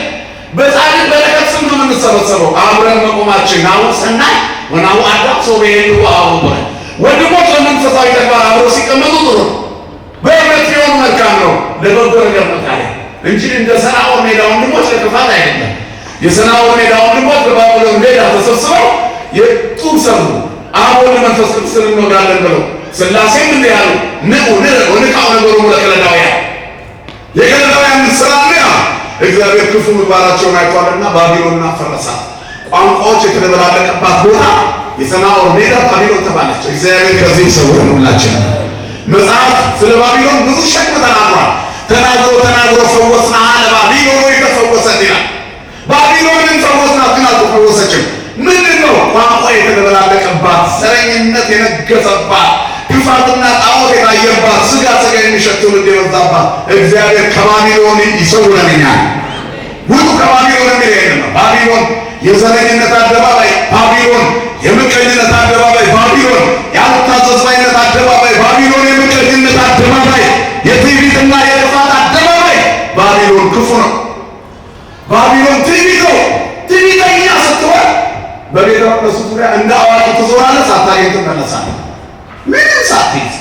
በጻድቅ በረከት ስም ነው የምንሰበሰበው። አብረን መቆማችን አሁን ስናይ ወናሁ አዳም ሰው በሄዱ አሁን ወንድሞች በመንፈሳዊ ተግባር አብረው ሲቀመጡ ጥሩ ነው። በእምነት ቢሆኑ መልካም ነው። ለበጎ ነገር መታለ እንጂ እንደ ሰናዖር ሜዳ ወንድሞች ለክፋት አይደለም። የሰናዖር ሜዳ ወንድሞች በባቢሎን ሜዳ ተሰብስበው የጡብ ሰሩ። አሁን መንፈስ ቅዱስን እንወዳለን ብለው ሥላሴም እንዲህ ያሉ ንዑ ንረግ ወንቃው ነገሩ ለከለዳውያን የከለዳውያን ስራሚያ እግዚአብሔር ክፉ ምግባራቸውን አይቷልና ባቢሎንን አፈረሳት። ቋንቋዎች የተደበላለቀባት ቦታ የሰናዖር ሜዳ ባቢሎን ተባለች። እግዚአብሔር ከዚህ ይሰውረን ሁላችንን። መጽሐፍ ስለ ባቢሎን ብዙ ሸክም ተናግሯል። ተናግሮ ፈወስና ለባቢሎን የተፈወሰት ይላል። ባቢሎንን ፈወስናት ግን አልተፈወሰችም። ምንድን ነው? ቋንቋ የተደበላለቀባት፣ ዘረኝነት የነገሰባት፣ ክፋትና ጣዖት የታየባት፣ ስጋ የሚሸት ትውልድ የበዛባት እግዚአብሔር ከባቢሎን ይሰውረንኛል። ሁሉ ከባቢሎን የሚል ይሄን ነው። ባቢሎን የዘረኝነት አደባባይ፣ ባቢሎን የምቀኝነት አደባባይ፣ ባቢሎን ያልታዘዝባይነት አደባባይ፣ ባቢሎን የምቀኝነት አደባባይ፣ የትዕቢትና የክፋት አደባባይ። ባቢሎን ክፉ ነው። ባቢሎን ትዕቢት ነው። ትዕቢተኛ ስትሆን በቤተ መቅደሱ ዙሪያ እንደ አዋቂ ትዞራለህ፣ ሳታገኝ ትመለሳለህ። ምንም ሳትይዝ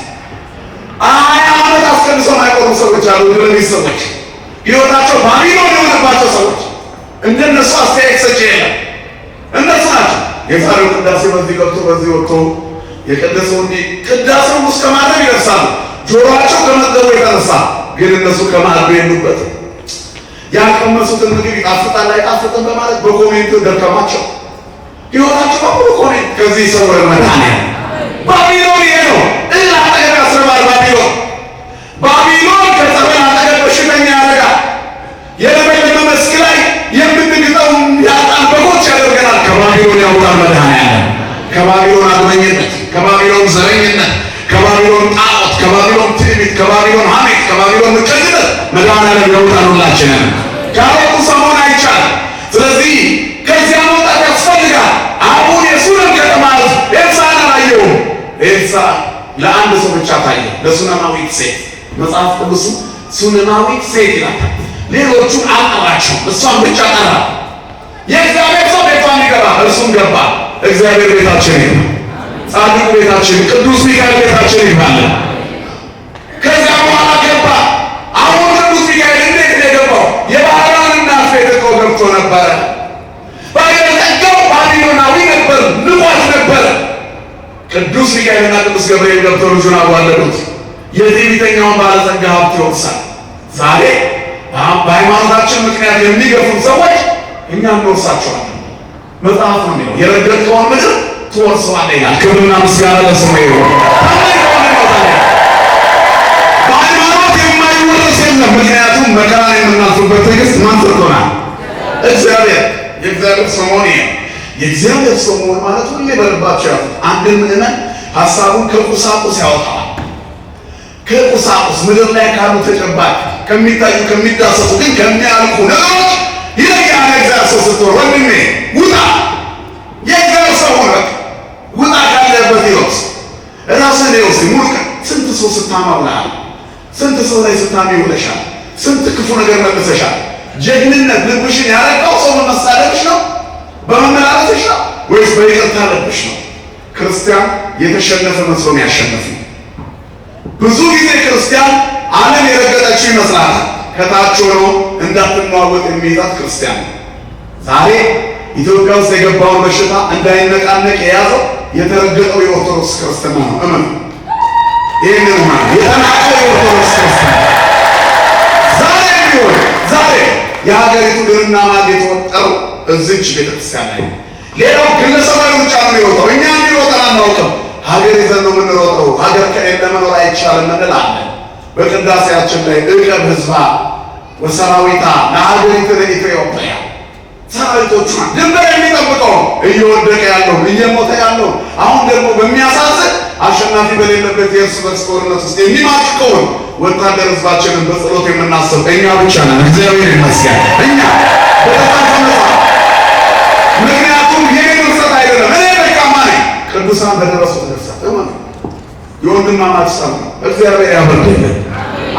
20 ዓመት አስቀድሰው የማይቆሙ ሰዎች አሉ። ድረኒት ሰዎች ሕይወታቸው ባቢሎን የሆነባቸው ሰዎች እንደነሱ አስተያየት ሰጪ የለም። እነሱ ናቸው የዛሬው ቅዳሴ በዚህ ገብቶ በዚህ ወጥቶ የቀደሰው እንዲህ ቅዳሴው ውስጥ ከማድረግ ይደርሳሉ። ጆሮአቸው ከመጠሩ የተነሳ ግን እነሱ ከማዕዱ የሉበት። ያቀመሱትን ምግብ ይጣፍጣል አይጣፍጥም በማለት በኮሜንት ደከማቸው። ሕይወታቸው በሙሉ ኮሜንት። ከዚህ ሰውረን መድኃኒዓለም ባቢሎን ይሄ ነው። እላ አጠገብ ያስረባል። ባቢሎን ከጸበል አጠገብ በሽተኛ ያደርጋል። የለመለመ መስክ ላይ የምንግጠው ያጣን በጎች ያደርገናል። ከባቢሎን ያውጣል መድኃኒዓለም። ከባቢሎን አድመኝነት፣ ከባቢሎን ዘረኝነት፣ ከባቢሎን ጣዖት፣ ከባቢሎን ትዕቢት፣ ከባቢሎን ሐሜት፣ ከባቢሎን ምቀኝነት መድኃኒዓለም ያውጣል ሁላችንን። ካወጡ ሰሞን አይቻልም። ስለዚህ ከዚያ መውጣት ያስፈልጋል። አሁን የሱነም ከተማ ኤልሳዕን አላየውም። ኤልሳዕ ለአንድ ሰው ብቻ ታየ፣ ለሱነማዊት ሴት። መጽሐፍ ቅዱስ ሱነማዊት ሴት ይላል። ሌሎቹን አልጠራቸው፣ እሷን ብቻ ጠራ። የእግዚአብሔር ሰው ቤቷን ይገባ፣ እርሱም ገባ። እግዚአብሔር ቤታችን ይግባ። ጻድቅ ቤታችን፣ ቅዱስ ሚካኤል ቤታችን ይግባለን። ከዚያ በኋላ ገባ። አሁን ቅዱስ ሚካኤል እንዴት ነው የገባው? የባህራን እናት ቤት እኮ ገብቶ ነበረ። ባለጠጋው ባቢሎናዊ ነበር፣ ንቋት ነበረ። ሚካኤልና ቅዱስ ገብርኤል ገብተው ልጁን አዋለዱት። የትዕቢተኛውን ባለጸጋ ሀብት ይወርሳል። ዛሬ በሃይማኖታችን ምክንያት የሚገፉ ሰዎች እኛ እንወርሳቸዋለን። መጽሐፍ ነው የሚለው የረገጥከውን ምድር ትወርሰዋለህ ይላል። ክብርና ምስጋና ለስሙ ይሁን። በሃይማኖት የማይወረስ የለም። ምክንያቱም መከራን የምናልፍበት ትዕግስት ማን ሰጥቶናል? እግዚአብሔር። የእግዚአብሔር ሰው መሆን ይሄ የእግዚአብሔር ሰው መሆን ማለት ሁሌ በልባቸው ያሉት አንድን ምዕመን ሀሳቡን ከቁሳቁስ ያወጣዋል። ከቁሳቁስ ምድር ላይ ካሉ ተጨባጭ ከሚታዩ ከሚዳሰሱ ግን ከሚያልቁ ነገሮች ይለያል። የእግዚአብሔር ሰው ስትሆን ወንድሜ ውጣ፣ የእግዚአብሔር ሰው ሆነ ውጣ ካለበት ይወስ ራስህን ይወስ ሙሉ ቀን ስንት ሰው ስታማ ውለሃል? ስንት ሰው ላይ ስታሚ ውለሻል? ስንት ክፉ ነገር መልሰሻል? ጀግንነት ልብሽን ያረቃው ሰው በመሳደብሽ ነው? በመመላለስሽ ነው? ወይስ በይቅርታ ልብሽ ነው? ክርስቲያን የተሸነፈ መስሎ ያሸነፈ ነው። ብዙ ጊዜ ክርስቲያን ዓለም የረገጠችው ይመስላታል። ከታች ሆኖ እንዳትናወጥ የሚይዛት ክርስቲያን ነው። ዛሬ ኢትዮጵያ ውስጥ የገባውን በሽታ እንዳይነቃነቅ የያዘው የተረገጠው የኦርቶዶክስ ክርስትና ነው። እመኑ። ይህንን ማለት የተናቀው የኦርቶዶክስ ክርስትና ዛሬ የሀገሪቱ ድርና ማግ የተወጠረው እዚች ቤተክርስቲያን ላይ። ሌላው ግለሰባዊ ሩጫ ነው የሚሮጠው። እኛ እንዲሮጠን አናውቅም። ሀገር ይዘን ነው የምንሮጠው። ሀገር ከሌለ መኖር አይቻልም እንላለን። በቅዳሴያችን ላይ እቀብ ህዝባ ወሰራዊታ ለሀገሪቱ ለኢትዮጵያ ሰራዊቶቹ ድንበር የሚጠብቀው እየወደቀ ያለው እየሞተ ያለው አሁን ደግሞ በሚያሳዝን አሸናፊ በሌለበት የእርስ በርስ ጦርነት ውስጥ የሚማቅቀውን ወታደር ህዝባችንን በጸሎት የምናስብ እኛ ብቻ ነን። እግዚአብሔር ይመስገን። እኛ በጣም ተመጣ። ምክንያቱም ይሄ ድርሰት አይደለም። እኔ ደካማ ነኝ። ቅዱሳን በደረሱት ድርሰት የወንድማማች ጸብ ነው። እግዚአብሔር ያበርድልን።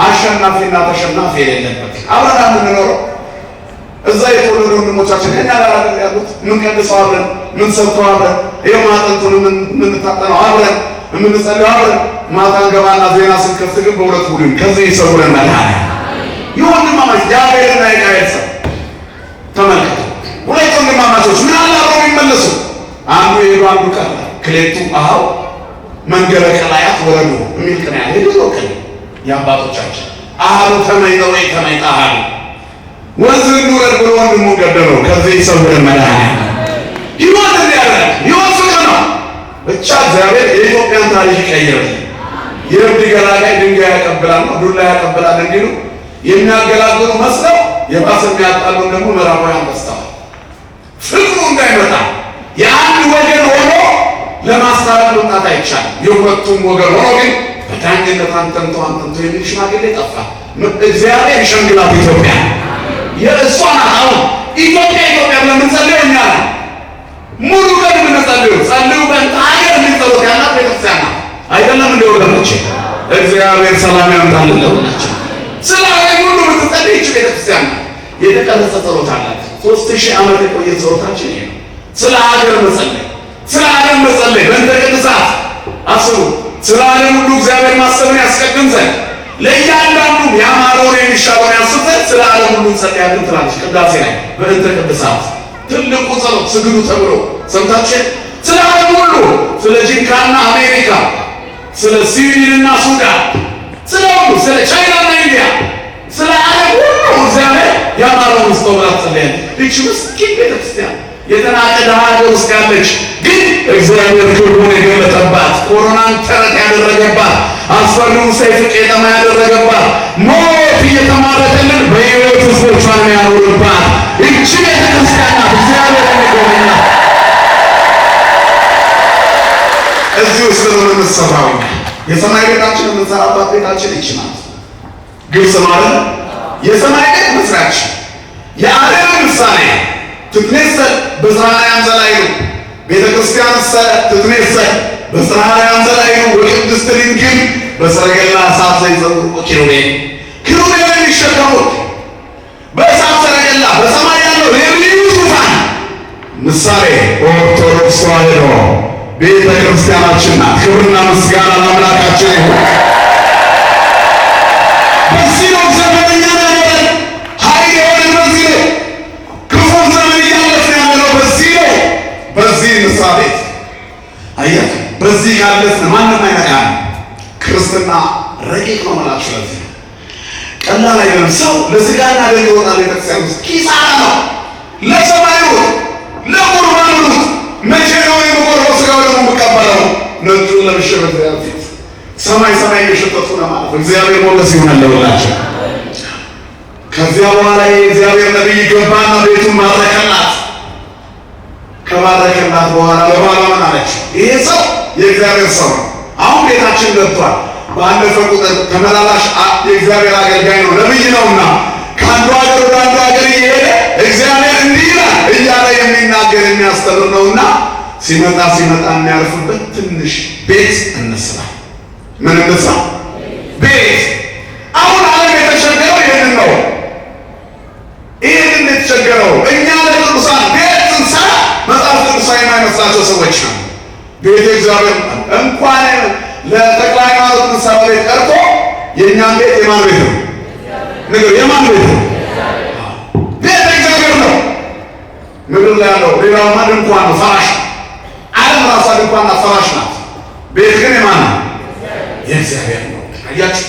አሸናፊና ተሸናፊ የሌለበት አብረን የምንኖረው እዛ የተወለዱ ወንድሞቻችን ከኛ ጋር አይደል ያሉት? ምን ቀድሰው አብረን ምን ሰብከው አብረን ይሄው ማጠንቱን ምን ታጠነው አብረን የምንጸልየው አብረን ማታ እንገባና ዜና ስንከፍት ግን በሁለት ቡድን ከዚህ ይሰውረን ማለት የወንድማማች ያቤልና የቃየል ሰው ተመልከቱ። ሁለት ወንድማማቾች ምን አለ አብረው የሚመለሱ አንዱ የሄዱ አንዱ ቀረ። ክሌቱ አው መንገረ ቀላያት ወረዱ የሚል ቀን ያለ ይደው ቀን የአባቶቻችን አሃሉ ተመይጠው ተመይጣሃሉ ወንዝ እንውረድ ብሎ ወንድሙ ገደለው። ከዚህ ይሰውረን መድኃኒዓለም። ሕይወት እንዲያደርግ ሕይወት ፍቅር ነው። ብቻ እግዚአብሔር የኢትዮጵያን ታሪክ ይቀይራል። የእብድ ገላጋይ ድንጋይ ያቀብላል ነው ዱላ ያቀብላል እንዲሉ የሚያገላግሉ መስለው የባሰ የሚያጣሉን ደግሞ ምዕራባውያን በስተዋል። ፍቅሩ እንዳይመጣ የአንድ ወገን ሆኖ ለማስታረቅ መምጣት አይቻልም። የሁለቱም ወገን ሆኖ ግን በዳኝነት አንተንቶ የሚል ሽማግሌ ጠፋ። እግዚአብሔር ይሸንግላት ኢትዮጵያ የእሷ ናት። አሁን ኢትዮጵያ ብለን የምንጸልየው እኛ ነን። ሙሉ ቀን የምንጸልየው ጸልዩ በእንተ ሀገር የሚጸሎት ያላት ቤተክርስቲያን ናት። አይደለም እንደ ወገኖቼ እግዚአብሔር ሰላም ያምጣልን ለሁላችን። ስለ ሀገር ሁሉ የምትጸልይ ይህች ቤተክርስቲያን ናት። የተቀረጸ ጸሎት አላት። 3000 ዓመት የቆየ ጸሎታችን ይሄ ነው። ስለ ሀገር መጸለይ፣ ስለ ዓለም መጸለይ በእንተ ቅድሳት አስቡ። ስለ ዓለም ሁሉ እግዚአብሔር ማሰብን ያስቀድም ዘንድ ለእያንዳንዱ ያማረውን የሚሻለውን ያስብ ዘንድ ስለ ዓለም ሁሉ እንጸልያለን ትላለች ቅዳሴ ላይ በእንተ ቅድሳት። ትልቁ ጸሎት ስግዱ ተብሎ ሰምታችሁ ስለ ዓለም ሁሉ ስለ ጂንካና አሜሪካ፣ ስለ ስዊድንና ሱዳን፣ ስለ ሁሉ ስለ ቻይናና ኢንዲያ፣ ስለ ዓለም ሁሉ እግዚአብሔር ያማረውን ስተውላት ጸልያለች። እቺ ምስኪን ቤተክርስቲያን የተናቀ ድሃ ሀገር ውስጥ ያለች ግን እግዚአብሔር ክብሩን የገለጠባት ኮሮናን ተረት ያደረገባት አስፈሪውን ሰይፍ ቄጠማ ያደረገባት ሞት እየተማረከልን በሕይወት ሕዝቦቿን ያኖርባት እቺ ቤተክርስቲያን ናት። እግዚአብሔር የሚጎበኛት እዚህ ውስጥ ነው የምንሰራው። የሰማይ ቤታችን የምንሰራባት ቤታችን ይቺ ናት። ግልጽ ማለት የሰማይ ቤት መስራችን የዓለም ምሳሌ ትትኔሰል በጽርሐ ዘላይሉ ቤተክርስቲያን ትትኔሰል በጽርሐ ዘላይሉ ወቅድስት ድንግል በሰረገላ እሳት ላይ ዘውሩ ኪሩቤል የሚሸከሙት በእሳት ሰረገላ በሰማይ ያለው የልዩ ዙፋን ምሳሌ ኦርቶዶክስ ተዋሕዶ ቤተክርስቲያናችን ናት። ክብርና ምስጋና ለአምላካችን ይሁን። በዚህ ነው ዘመንኛ ያለን ኃይል የሆነ በዚህ ነው ክፉ ዘመን እያለፍን ያለነው በዚህ ነው። በዚህ ምሳሌ አያት በዚህ ያለፍን ደቂቅ ነው ማለት ስለዚህ ቀላል አይደለም። ሰው ለስጋና ደም ይወጣል ቤተክርስቲያን ውስጥ ኪሳራ ነው። ለሰማዩ ለቁርባኑ መቼ ነው የምቆርበው ስጋው ደግሞ የምቀበለው? ነጩን ለብሼ በእግዚአብሔር ፊት ሰማይ እየሸጠቱ ነው ማለት እግዚአብሔር ሞገስ ይሆናልላቸው። ከዚያ በኋላ የእግዚአብሔር ነቢይ ገባና ቤቱን ባረከላት። ከባረከላት በኋላ ለባሏ ምን አለች? ይሄ ሰው የእግዚአብሔር ሰው ነው። አሁን ቤታችን ገብቷል። ባለፈ ቁጥር ተመላላሽ የእግዚአብሔር አገልጋይ ነው፣ ነቢይ ነውና ከአንዱ ሀገር ወደ አንዱ ሀገር እየሄደ እግዚአብሔር እንዲህ ይላል እያለ የሚናገር የሚያስተምር ነውና ሲመጣ የሚያርፍበት ትንሽ ቤት እንስራ። ምን እንስራ? ቤት። አሁን ዓለም የተቸገረው ይህንን ነው። ይህንን የተቸገረው እኛ ለቅዱሳን ቤት ስንሰራ መጽሐፍ ቅዱሳዊ የማይመስላቸው ሰዎች ነው። ቤት እግዚአብሔር እንኳን ለተክለ ሃይማኖት ምሳሌ ቤት ቀርቶ የእኛም ቤት የማን ቤት ነው? ነገር የማን ቤት ነው? ቤት እግዚአብሔር ነው። ምድር ላይ ያለው ሌላውማ ድንኳን ነው፣ ፈራሽ ነው። ዓለም ራሷ ድንኳንና ፈራሽ ናት። ቤት ግን የማን ነው? የእግዚአብሔር ነው። አያችሁ፣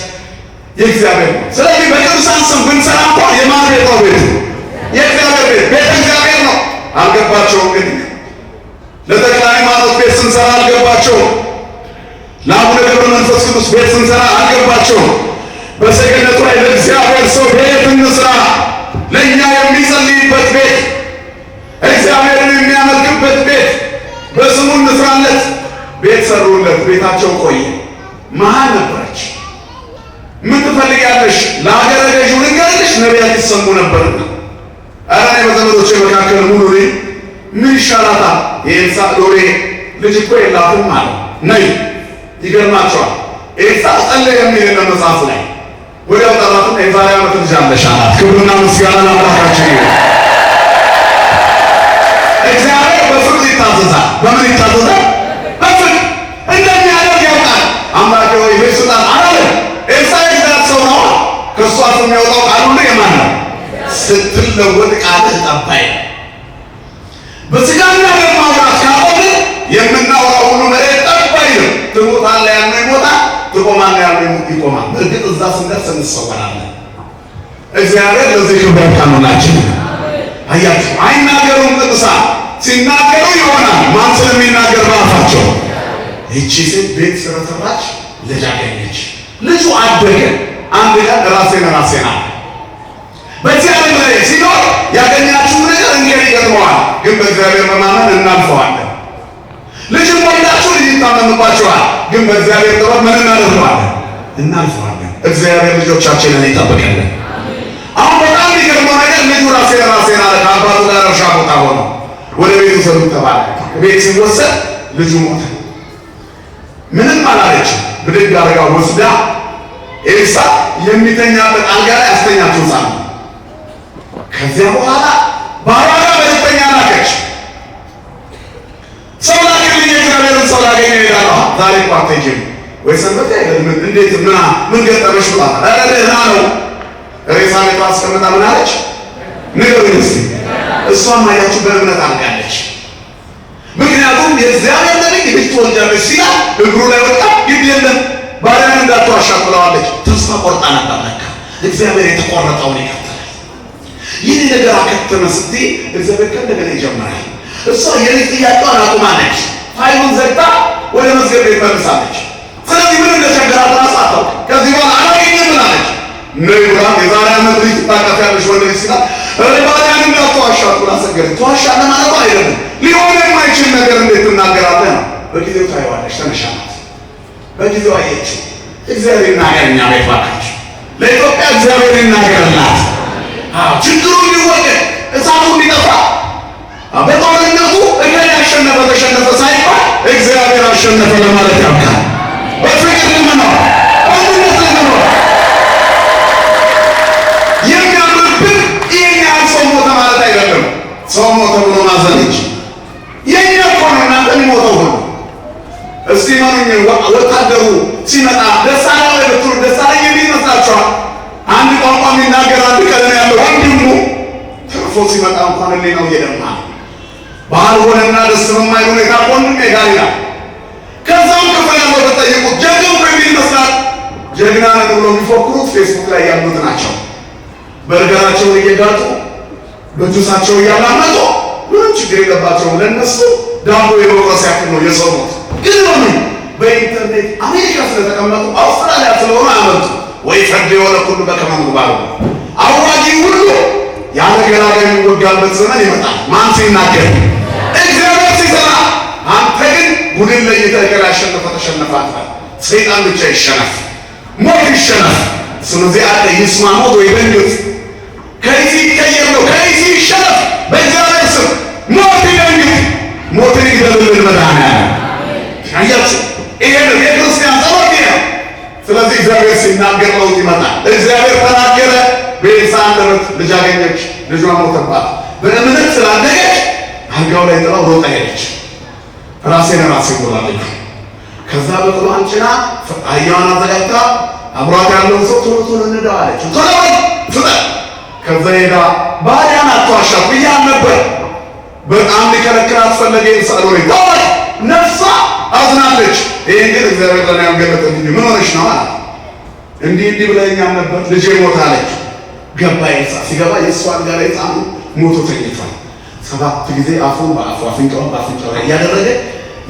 የእግዚአብሔር ነው። ስለዚህ በቅዱሳን ስም ብንሰራ እንኳን የማን ቤት ነው? ቤት የእግዚአብሔር ቤት። ቤት እግዚአብሔር ነው። አልገባቸውም ግን ለተክለ ሃይማኖት ቤት ስንሰራ አልገባቸውም። ለአቡነ ገብረ መንፈስ ቅዱስ ቤት ስንሰራ አልገባቸውም። በሰገነቱ ላይ ለእግዚአብሔር ሰው ቤት እንስራ፣ ለእኛ የሚጸልይበት ቤት፣ እግዚአብሔርን የሚያመልክበት ቤት፣ በስሙ እንስራለት። ቤት ሰሩለት። ቤታቸው ቆየ። መሀል ነበረች። ምን ትፈልጊያለሽ? ለሀገረ ገዥው ልንገርልሽ፣ ነቢያት ይሰሙ ነበርና ኧረ እኔ በዘመዶቼ መካከል ሙሉ ነኝ፣ ምን ይሻላታል? የኤልሳዕ ሎሌ ልጅ እኮ የላትም አለ። ነይ። ይገርማቸዋል። ኤልሳዕ ጸለየ የሚል የለም መጽሐፉ ላይ። ወዲያው ጠራትና የዛሬ ዓመት ልጅ አለሽ አላት። ክብርና ምስጋና ለአምላካችን ይሁን። እግዚአብሔር በፍቅር ይታዘዛል። በምን ይታዘዛል? በፍቅር እንደሚያደርግ ያውቃል። አምላኬ ሆይ ልጅ ስጣት አላለ። ኤልሳዕ የእግዚአብሔር ሰው ነው። ከእሷ የሚያወጣው ቃል ሁሉ የማን ነው? ስትለወጥ ቃልህ ጠባይ። በስጋና ደም ማውራት ካቆምን የምናወራው ሁሉ መሬት ጠባይ ነው። ትሞታለህ ያልነው ይሞታል፣ ትቆማለህ ያልነው ይቆማል። እርግጥ እዛ ስንደርስ እንሰወራለን። እግዚአብሔር ለዚህ ክብር ያብቃንላችን። አያችሁ፣ አይናገሩም ቅዱሳን፣ ሲናገሩ ይሆናል። ማን ስለሚናገር በአፋቸው። ይቺ ሴት ቤት ስለሰራች ልጅ አገኘች። ልጁ አደገ። አንድ ቀን ራሴን አለ። በዚህ ዓለም ላይ ሲኖር ያገኛችሁ ነገር እንግዲህ ይገጥመዋል፣ ግን በእግዚአብሔር በማመን እናልፈዋለን። ልጅም ወልዳችሁ ልጅ ይታመምባችኋል፣ ግን በእግዚአብሔር ጥበብ ምን እናደርገዋለን? እናልፈዋለን። እግዚአብሔር ልጆቻችንን ይጠብቅልን። አሁን በጣም የሚገርመው ነገር ልጁ ራሴን አለ። ከአባቱ ጋር እርሻ ቦታ ሆኖ ወደ ቤቱ ሰዱት ተባለ። ቤት ሲወሰድ ልጁ ሞተ። ምንም አላለችም። ብድግ አድርጋ ወስዳ ኤልሳዕ የሚተኛበት አልጋ ላይ አስተኛችው ሕፃን። ከዚያ በኋላ ባሏ ጋር በሁለተኛ ላከች። ሰው ላከልኝ፣ የእግዚአብሔርን ሰው ላገኘ እሄዳለሁ። ዛሬ እኮ አትሄጂም ወይ ሰንበቴ አይደለም እንዴት ምን ገጠመሽ ብሏታል። ኧረ ደህና ነው። ሬሳ ቤቷ አስቀምጣ ምን አለች? ንገሩኝ እስኪ። እሷም አያችሁ በእምነት አድርጋለች። ምክንያቱም የእግዚአብሔር ነቢይ ልጅ ትወልጃለሽ ሲላት እግሩ ላይ ወጣ። ግድ የለም ባሪያን እንዳትዋሻት ብለዋለች። ተስፋ ቆርጣ ነበር። ለካ እግዚአብሔር የተቆረጠውን ይቀጥላል። ይህ ነገር አከተመ ስትይ እግዚአብሔር ከእንደገና ይጀምራል። እሷ የልጅ ጥያቄዋን አቁማለች። ፋይሉን ዘግታ ወደ መዝገብ ቤት መልሳለች። ስለዚህ ምን እንደቸገራት ራሳታው ከዚህ በኋላ አላገኝም ብላለች። ነይ ብላ የዛሬ ዓመት ልጅ ትታቀፊያለሽ ወንድ ልጅ ሲላት ባሪያን እንዳትዋሻት ብላ ሰገደች። ትዋሻለህ ማለት አይደለም። ሊሆን የማይችል ነገር እንዴት ትናገራለህ ነው። በጊዜው ታየዋለች። ተነሻላት። በጊዜው አየችው። እግዚአብሔር ይናገር። እኛ ቤት ባካችሁ ለኢትዮጵያ እግዚአብሔር ይናገርላት። ችግሩ እንዲወገድ፣ እሳቱ እንዲጠፋ፣ በጦርነቱ እገሌ አሸነፈ ተሸነፈ ሳይባል እግዚአብሔር አሸነፈ ለማለት ያብቃል። በፍቅር ልንኖር፣ በአንድነት ልንኖር የሚያምርብን ይህን ያህል ሰው ሞተ ማለት አይደለም። ሰው ሞተ ብሎ ማዘን እንጂ የኛ እኮ ነው። እናንተ የሚሞተው ሁሉ እስቲ ማንኛ ወታደሩ ሲመጣ ደሳላ ላይ ብትሉ ደሳላ የሚል ይመስላችኋል? አንድ ቋንቋ የሚናገር አንድ ቀለም ያለው ወንድሙ ተርፎ ሲመጣ እንኳን ነው እየደማ ባልሆነና ደስ በማይል ሁኔታ ወንድሜ ጋር ይላል። ከዛም ክፍል ያለው በጠየቁት ጀግናው የሚል ይመስላል። ጀግና ነን ብሎ የሚፎክሩት ፌስቡክ ላይ ያሉት ናቸው። በርገራቸውን እየጋጡ በጁሳቸው እያላመጡ ምንም ችግር የለባቸውም። ለነሱ ዳቦ የመቁረስ ያክል ነው የሰሩት። ግን ነው በኢንተርኔት አሜሪካ ስለተቀመጡ አውስትራሊያ ስለሆነ አመጡ ወይ ፈርድ የሆነ ሁሉ በከመ ምግባሩ አዋጊ ሁሉ ያለ ገላጋይ የሚወጋበት ዘመን ይመጣል። ማን ሲናገር እግዚአብሔር ሲሰራ፣ አንተ ግን ቡድን ለይተህ ያሸነፈ ተሸነፈ አትበል። ሰይጣን ብቻ ይሸነፍ፣ ሞት ይሸነፍ። ስለዚህ አለ ይስማ ሞት ወይ ደንግጥ ከዚህ ይቀየር ነው ከዚህ ይሸነፍ። በእግዚአብሔር ስም ሞት ይደንግጥ፣ ሞትን ይገድልን መድኃኒዓለም። አያችሁ ይሄ ነው የክርስቲያን ጸሎት ነው። ስለዚህ እግዚአብሔር ሲናገር ለውጥ ይመጣል። እግዚአብሔር ተናገረ። ቤዛ አንደበት ልጅ አገኘች፣ ልጇ ሞተባት። በእምነት ስላደገች አልጋው ላይ ጥላው ሮጣ ሄደች። ራሴን ጎላለች። ከዛ በቅሏን ጭና አህያዋን አዘጋጅታ አብሯት ያለውን ሰው ቶሎ ቶሎ እንዳው አለች። ቶሎ ፍጠን። ከዛ ሄዳ ባሪያን አትዋሻት ብያል ነበር። በጣም ሊከለክላት ፈለገ። ሳሎሬ ታዋል ነፍሷ አዝናለች። ይሄን ግን እግዚአብሔር ለኔ ያገለጠልኝ ምን ሆነሽ ነው አለ። እንዲህ ብለኛል ነበር ልጄ ሞታለች። ገባ ይሳ ሲገባ የሷን ጋር ይጣሙ ሞቶ ተኝቷል። 7 ጊዜ አፉን በአፉ አፍንጫውን በአፍንጫው ላይ ያደረገ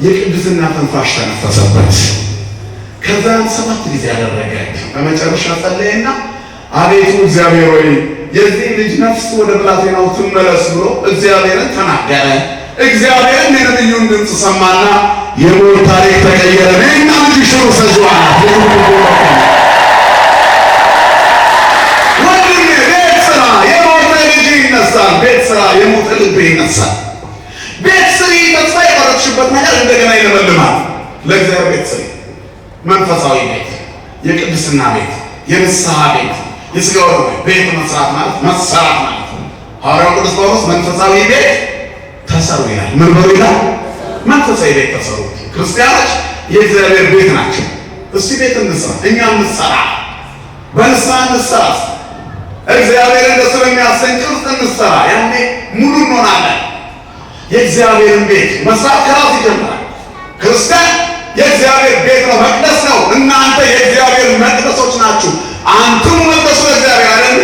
የቅድስና ትንፋሽ ተነፈሰበት። ከዛም 7 ጊዜ ያደረገ በመጨረሻ ጸለየና አቤቱ እግዚአብሔር ሆይ የዚህ ልጅ ነፍስ ወደ ብላቴናው ትመለስ ብሎ እግዚአብሔርን ተናገረ። እግዚአብሔርን የነብዩን ድምፅ ሰማና የሞት ታሪክ ተቀየረ። ነይና ልጅ ሽሩ ሰጅዋ ወንድሜ ቤት ስራ የሞተ ልጅ ይነሳል። ቤት ስራ የሞተ ልብ ይነሳል። ቤት ስሪ ተስፋ የቆረጥሽበት ነገር እንደገና ይለመልማል። ለእግዚአብሔር ቤት ስሪ። መንፈሳዊ ቤት፣ የቅድስና ቤት፣ የንስሐ ቤት፣ የሥጋው ቤት መስራት ማለት መሰራት ማለት ነው። ሐዋርያው ቅዱስ ጳውሎስ መንፈሳዊ ቤት ተሰሩ ይላል። ምን በሉ ይላል? መንፈሳዊ ቤት ተሰሩ። ክርስቲያኖች የእግዚአብሔር ቤት ናቸው። እስቲ ቤት እንስራ፣ እኛ እንሰራ፣ በንስሐ እንሰራ፣ እግዚአብሔርን ደስ በሚያሰኝ ቅርጽ እንሰራ። ያኔ ሙሉ እንሆናለን። የእግዚአብሔርን ቤት መስራት ከራስ ይጀምራል። ክርስቲያን የእግዚአብሔር ቤት ነው፣ መቅደስ ነው። እናንተ የእግዚአብሔር መቅደሶች ናችሁ። አንቱም መቅደሱ ለእግዚአብሔር አይደል?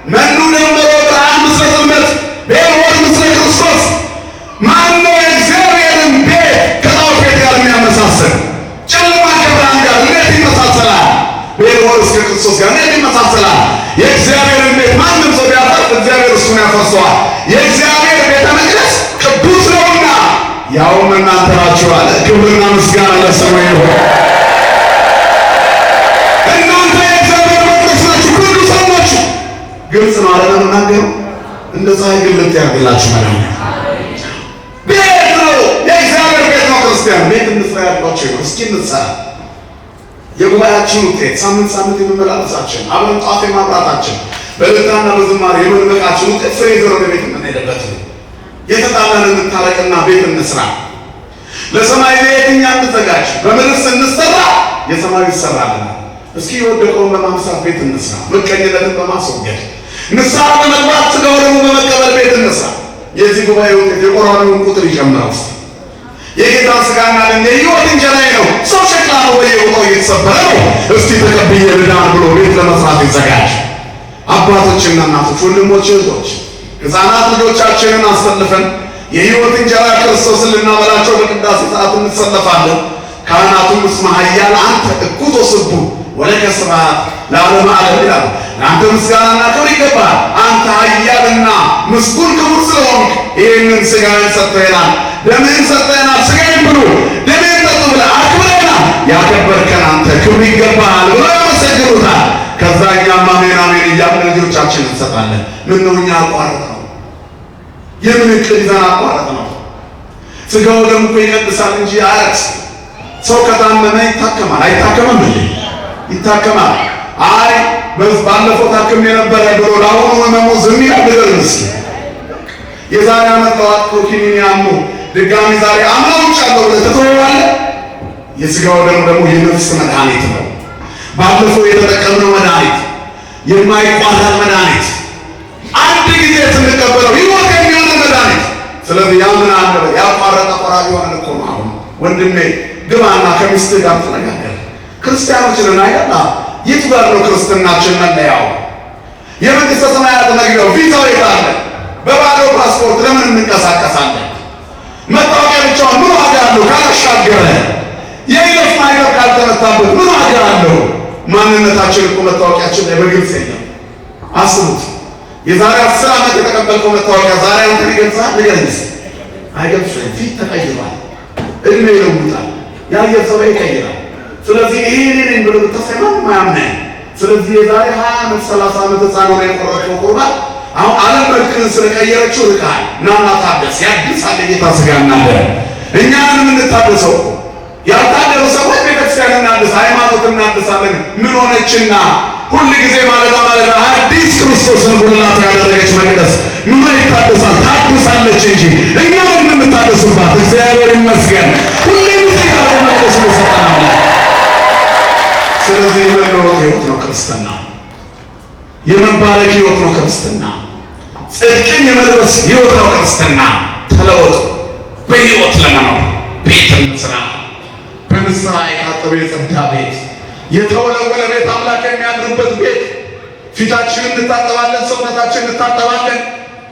መኑ ደመሮ ብርሃን ምስለ ጽልመት በሕይወት ምስለ ክርስቶስ። ማነው የእግዚአብሔርን ቤት ከጣዖት ቤት ጋር የሚያመሳስል? ጨለማ ከብርሃን ጋር እንዴት ይመሳሰላል? በሕይወት እስከ ክርስቶስ ጋር እንዴት ይመሳሰላል? የእግዚአብሔርን ቤት ማንም ሰው ቢያፈርስ እግዚአብሔር እሱን ያፈርሰዋል። የእግዚአብሔር ቤተ መቅደስ ቅዱስ ነውና ያውም እናንተ ናችሁ አለ። ክብርና ምስጋና ለስሙ ይሁን። እናንተ የእግዚአብሔር መቅደስ ናችሁ፣ ቅዱሳን ናችሁ። ግልጽ ነው አለ መናገሩ። እንደ ፀሐይ ግልጥ ያድርግላችሁ ማለት ነው። ቤት ነው፣ የእግዚአብሔር ቤት ነው። ክርስቲያን ቤት እንስራ ያሏቸው ነው። እስኪ እንስራ። የጉባኤያችን ውጤት ሳምንት የመመላለሳችን አብረን ጧፍ የማብራታችን በእልልታና በዝማሬ የመድመቃችን ውጤት ፍሬ ይዘን ወደ ቤት የምንሄድበት ነው። የተጣላን እንታረቅና ቤት እንስራ። ለሰማይ ቤት እኛ እንዘጋጅ። በምድር ስንሰራ የሰማይ ይሰራልና። እስኪ የወደቀውን በማንሳት ቤት እንስራ። ምቀኝነትን በማስወገድ ንስሐ በመግባት ሥጋው ደግሞ በመቀበል ቤት እንስራ። የዚህ ጉባኤ ውጤት የቆራቢውን ቁጥር ይጨምራል። የጌታ ሥጋና ደም የሕይወት እንጀራዬ ነው። ሰው ሸክላ ነው በየቦታው እየተሰበረ ነው። እስቲ ተቀብዬ ልዳን ብሎ ቤት ለመስራት ይዘጋጅ። አባቶችና እናቶች፣ ወንድሞች፣ እህቶች ሕፃናት ልጆቻችንን አሰልፈን የሕይወት እንጀራ ክርስቶስን ልናበላቸው በቅዳሴ ሰዓት እንሰለፋለን። ካህናቱም እስመ ኃያል አንተ እኩቶ ስቡ ወለከ ስብሐት ለዓለመ ዓለም ይላሉ። ለአንተ ምስጋናና ክብር ይገባል። አንተ ኃያልና ምስጉን ክቡር ስለሆንክ ይህንን ሥጋህን ሰጥተኸናል፣ ደምህን ሰጥተኸናል። ሥጋዬን ብሉ ደምህን ጠጡ ብለህ አክብረኸናል። ያከበርከን አንተ ክብር ይገባሃል ብሎ ያመሰግኑታል። ከዛ እኛም አሜን አሜን እያልን ልጆቻችን እንሰጣለን። ምነው እኛ አቋረጥ ነው? የምን ዕቅድ ይዘን አቋረጥ ነው? ሥጋው ደሙ እኮ ይቀድሳል እንጂ አያረክስም። ሰው ከታመመ ይታከማል። አይታከምም እንዴ? ይታከማል። አይ ባለፈው ታክም የነበረ ብሎ ለአሁኑ ህመሙ ዝም ይላል። ምስኪ የዛሬ ዓመት ጠዋት ኮኪኒን ያሙ ድጋሚ ዛሬ አምናውቻለሁ ብለህ ትተወዋለህ። የሥጋው ደሙ ደግሞ የነፍስ መድኃኒት ነው። ባለፈው የተጠቀምነው መድኃኒት የማይቋረጥ መድኃኒት፣ አንድ ጊዜ ስንቀበለው ሕይወት የሚሆን መድኃኒት። ስለዚህ ያምን አለ ያቋረጠ ቆራቢ ሆነ እኮ ነው። አሁን ወንድሜ ግባና ከሚስትህ ጋር ተነጋገር። ክርስቲያኖች ነን አይደል? የቱ ጋር ነው ክርስትናችን መለያው? የመንግስተ ሰማያት መግቢያው ቪዛው የት አለ? በባዶ ፓስፖርት ለምን እንንቀሳቀሳለን? መታወቂያ ብቻውን ምን ዋጋ አለው ካላሻገረ? የይለፍ ማይገር ካልተመታበት ምን ዋጋ አለው? ማንነታችን እኮ መታወቂያችን ላይ በግልጽ የለም። አስቡት፣ የዛሬ 10 ዓመት የተቀበልከው መታወቂያ ዛሬ አንተን ይገልጻል? ልገልጽ አይገልጽም። ፊት ተቀይሯል፣ እድሜ ይለውጣል፣ የአየር ጸባይ ይቀይራል። ስለዚህ ይሄንን ብሎ ተሰማ ማያምነኝ። ስለዚህ የዛሬ 20 ዓመት 30 ዓመት ህፃን ሆነ የቆረጥከው ቁርባን አሁን ዓለም መልክን ስለቀየረችው ርቃል። ናና ታደስ ያድሳል ጌታ ስጋና ደም። እኛንም እንታደሰው ያልታደሩ ሰዎች ቤተክርስቲያን እናድስ፣ ሃይማኖት እናድሳለን። ምን ሆነችና ሁሉ ጊዜ ማለዳ ማለዳ አዲስ ክርስቶስን ጉልላት ያደረገች መቅደስ ምን ይታደሳል? ታድሳለች እንጂ እኛም የምንታደስባት እግዚአብሔር ይመስገን። ሁሌም ሲጋር መቅደስ ነው ሰጣናል። ስለዚህ የመለወጥ ህይወት ነው ክርስትና፣ የመባረክ ህይወት ነው ክርስትና፣ ጽድቅን የመልበስ ህይወት ነው ክርስትና። ተለወጡ በህይወት ለመኖር ቤትን ስራ በንስሐ የታጠበ የጸዳ ቤት፣ የተወለወለ ቤት፣ አምላክ የሚያድርበት ቤት። ፊታችንን እንታጠባለን፣ ሰውነታችንን እንታጠባለን፣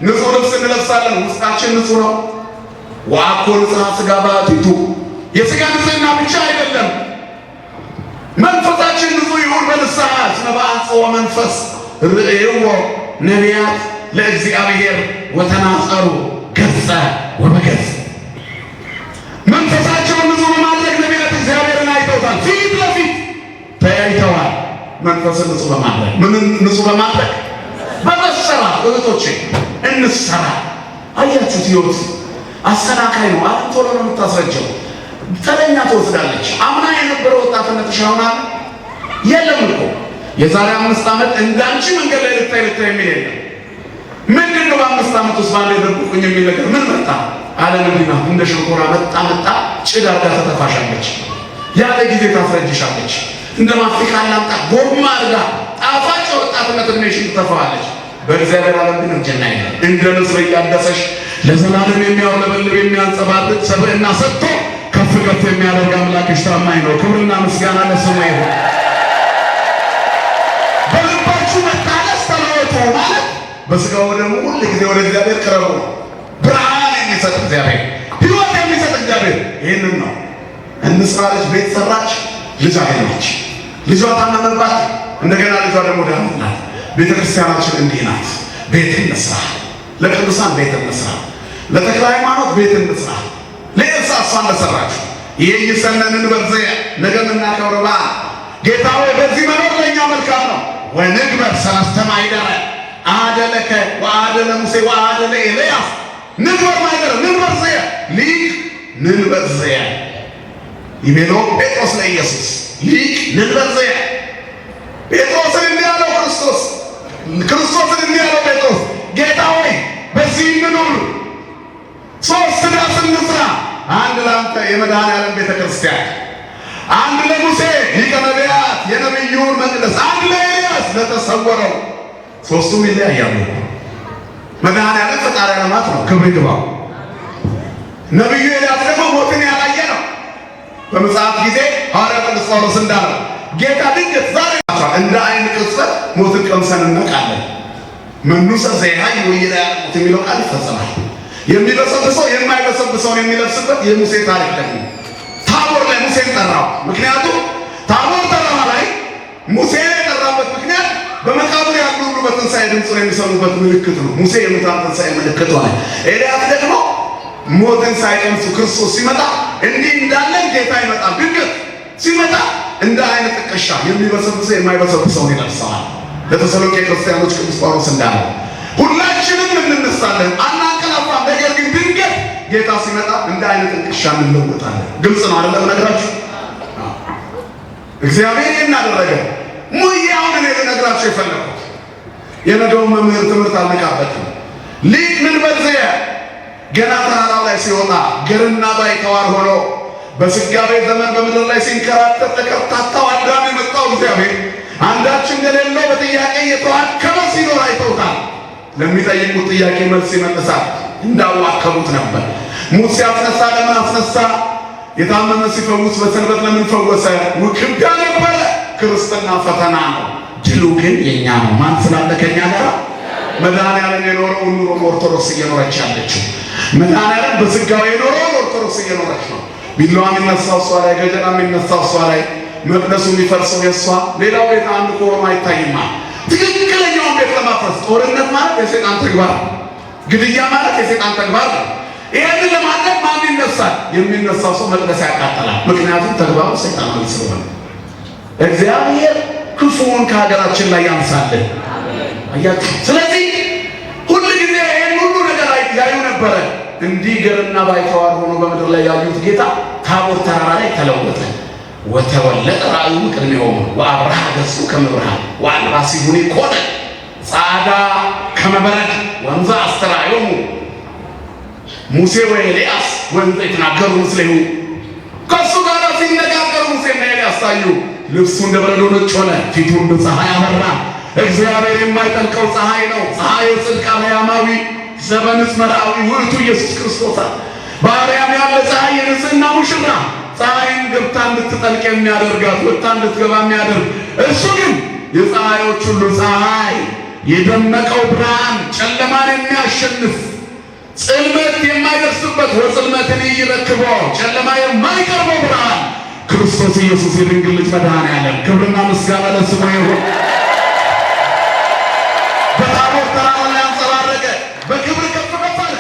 ንጹህ ልብስ እንለብሳለን። ውስጣችን ንጹህ ነው። ወአኮ ንጽሐ ሥጋ በአቲቱ የሥጋ ንጽህና ብቻ አይደለም፣ መንፈሳችን ንጹህ ይሁን በንስሐ እስመ በአንጽሖ መንፈስ ርእይዎ ነቢያት ለእግዚአብሔር ወተናጸሩ ገጸ ወበገጽ። መንፈሳቸውን ንጹህ በማድረግ ነቢያት እግዚአብሔርን አይተውታል፣ ፊት ለፊት ተያይተዋል። መንፈስን ንጹህ በማድረግ ምንን ንጹህ በማድረግ በመሰራት እህቶቼ እንሰራ። አያችሁት? ህይወት አሰናካይ ነው። ዓለም ቶሎ ነው የምታስረጀው። ተለኛ ትወስዳለች። አምና የነበረው ወጣትነትሽ አሁን አለ የለም እኮ። የዛሬ 5 ዓመት እንዳንቺ መንገድ ላይ ልታይ የሚል የለም። ምንድን ነው በ5 ዓመት ውስጥ ባንዴ ደብቁኝ የሚል ነገር ምን መጣ? ዓለም እንዲህ ናት። እንደ ሸንኮራ መጣ ጭድ አድርጋ ተተፋሻለች። ያለ ጊዜ ታስረጅሻለች። እንደ ማፍሪካ ላምጣ ጎማ አድርጋ ጣፋጭ ወጣትነት እድሜሽን ትተፋዋለች። በእግዚአብሔር ዓለም ግን እርጅና የለም። እንደ ንስር እያደሰሽ ለዘላለም የሚያውለበልብ የሚያንጸባርቅ ሰብዕና ሰጥቶ ከፍ ከፍ የሚያደርግ አምላክሽ ታማኝ ነው። ክብርና ምስጋና ለስሙ ይሁን። በልባችሁ መታደስ ተለወጡ ማለት በስጋው ደግሞ ሁሉ ጊዜ ወደ እግዚአብሔር ቅረቡ ነው። ብርሃን የሚሰጥ እግዚአብሔር፣ ሕይወት የሚሰጥ እግዚአብሔር ይህንን ነው። እንስራ ልጅ ቤት ሰራች፣ ልጅ አገኘች። ልጇ ታመመባት፣ እንደገና ልጇ ደግሞ ዳነላት። ቤተ ክርስቲያናችን እንዲህ ናት። ቤት እንስራ፣ ለቅዱሳን ቤት እንስራ፣ ለተክለ ሃይማኖት ቤት እንስራ። ለኤልሳ እሷ እንደሰራችሁ ይህ ይሰነንን በርዘየ ነገ የምናከብረው በዓል ጌታ ሆይ በዚህ መኖር ለእኛ መልካም ነው። ወንግበር ሰለስተ ማኅደረ አሐደ ለከ ወአሐደ ለሙሴ ወአሐደ ለኤልያስ ንግበር ማኅደረ ንግበር ዘየ ሊቅ ንግበር ዘየ ይቤሎ ጴጥሮስ ለኢየሱስ ሊቅ ንግበር ዘየ። ጴጥሮስን እንዲህ አለው ክርስቶስን እንዲህ አለው ጴጥሮስ ጌታ ሆይ በዚህ እንኑር፣ 3 ዳስ እንስራ። አንድ ለአንተ የመድኃኔዓለም ቤተ ክርስቲያን፣ አንድ ለሙሴ ሊቀ ነቢያት የነቢዩን መቅደስ፣ አንድ ለኤልያስ ለተሰወረው። 3ቱም ይለያያሉ። መድኃኔዓለም ፈጣሪ ዓለማት ነው፣ ክብር ይግባው። ነቢዩ ኤልያስ ደግሞ ሞትን ያላየ ነው። በምጽአት ጊዜ ሐዋርያ ቅዱስ ጳውሎስ እንዳለው ጌታ ድንገት ዛሬ እንደ አይን ቅጽበት ሞትን ቀምሰን እናውቃለን። መኑሰ ዘይሃይ ወይላ ያሉት የሚለው ቃል ይፈጸማል። የሚበሰብሰው የማይበሰብሰውን የሚለብስበት የሙሴ ታሪክ ደግሞ ታቦር ላይ ሙሴን ጠራው። ምክንያቱም ታቦር ተራራ ላይ ሙሴ የጠራበት ምክንያት በመቃብር ያሉ ሁሉ በትንሣኤ ድምፁን የሚሰሙበት ምልክት ነው። ሙሴ የሙታን ትንሣኤ ምልክት ሆነ። ኤልያስ ደግሞ ሞትን ሳይቀምሱ ክርስቶስ ሲመጣ እንዲህ እንዳለን ጌታ ይመጣል። ድንገት ሲመጣ እንደ አይነት ጥቅሻ የሚበሰብሰው የማይበሰብሰውን ይለብሰዋል። ለተሰሎንቄ ክርስቲያኖች ቅዱስ ጳውሎስ እንዳለው ሁላችንም እንነሳለን አናንቀላፋም፣ ነገር ግን ድንገት ጌታ ሲመጣ እንደ አይነት ጥቅሻ እንለወጣለን። ግልጽ ነው አይደለም? ነግራችሁ እግዚአብሔር እናደረገ ሙያውን እኔ ልነግራችሁ የፈለኩት የነገውን መምህር ትምህርት አልነቃበትም። ሊቅ ምን በዘየ ገና ተራራው ላይ ሲወጣ ገርና ባይተዋር ሆኖ በስጋዌ ዘመን በምድር ላይ ሲንከራተት ለከርታታው አዳም የመጣው እግዚአብሔር አንዳች እንደሌለው በጥያቄ እየተዋከበ ሲኖር አይተውታል። ለሚጠይቁት ጥያቄ መልስ ይመልሳል። እንዳዋከቡት ነበር። ሙት ሲያስነሳ ለምን አስነሳ? የታመመ ሲፈውስ በሰንበት ለምን ፈወሰ? ውክቢያ ነበረ። ክርስትና ፈተና ነው። ድሉ ግን የኛ ነው። ማን ስላለ ከኛ ጋር? መድኃኒዓለም የኖረው ኑሮ ኦርቶዶክስ እየኖረች ያለችው። መድኃኒዓለም በስጋው የኖረው ኦርቶዶክስ እየኖረች ነው። ቢላዋ የሚነሳው እሷ ላይ፣ ገጀራ የሚነሳው እሷ ላይ፣ መቅደሱ የሚፈርሰው የእሷ። ሌላው ቤት አንድ ከሆኑ አይታይማ። ትክክለኛውን ቤት ለማፍረስ ጦርነት ማለት የሰይጣን ተግባር፣ ግድያ ማለት የሰይጣን ተግባር ነው። ይህንን ለማድረግ ማን ይነሳል? የሚነሳው ሰው መቅደስ ያቃጥላል። ምክንያቱም ተግባሩ ሰይጣናዊ ስለሆነ። እግዚአብሔር ክፉውን ከሀገራችን ላይ ያንሳልን። አያችሁ። ስለዚህ ሁሉ ጊዜ ይህን ሁሉ ነገር ያዩ ነበረ። እንዲህ ገርና ባይተዋር ሆኖ በምድር ላይ ያዩት ጌታ ታቦር ተራራ ላይ ተለወጠ። ወተወለጠ ራእዩ ቅድሜሆሙ ወአብርሃ ገጹ ከመ ብርሃን ወአልባሲሁኒ ኮነ ጻዕዳ ከመ በረድ ወንዘ አስተርአዮሙ ሙሴ ወኤልያስ ወንዘ ይትናገሩ ምስሌሁ። ከእሱ ጋር ሲነጋገሩ ሙሴና ኤልያስ ታዩ። ልብሱ እንደ በረዶ ነጭ ሆነ፣ ፊቱ እንደ ፀሐይ አበራ። እግዚአብሔር የማይጠልቀው ፀሐይ ነው። ፀሐይ ጽድቅ አርያማዊ ዘበንጽ መርአዊ ውእቱ ኢየሱስ ክርስቶስ። በአርያም ያለ ፀሐይ የንጽሕና ሙሽራ፣ ፀሐይን ገብታ እንድትጠልቅ የሚያደርጋት ወጥታ እንድትገባ የሚያደርግ እሱ ግን የፀሐዮች ሁሉ ፀሐይ፣ የደመቀው ብርሃን፣ ጨለማን የሚያሸንፍ ጽልመት የማይደርስበት ወጽልመትን ይረክበው ጨለማ የማይቀርበው ብርሃን ክርስቶስ ኢየሱስ የድንግል ልጅ መድኃኒዓለም ክብርና ምስጋና ለስሙ ይሁን። በታቦር ተራራ ላይ አንጸባረቀ፣ በክብር ከፍ ከፍ አለ።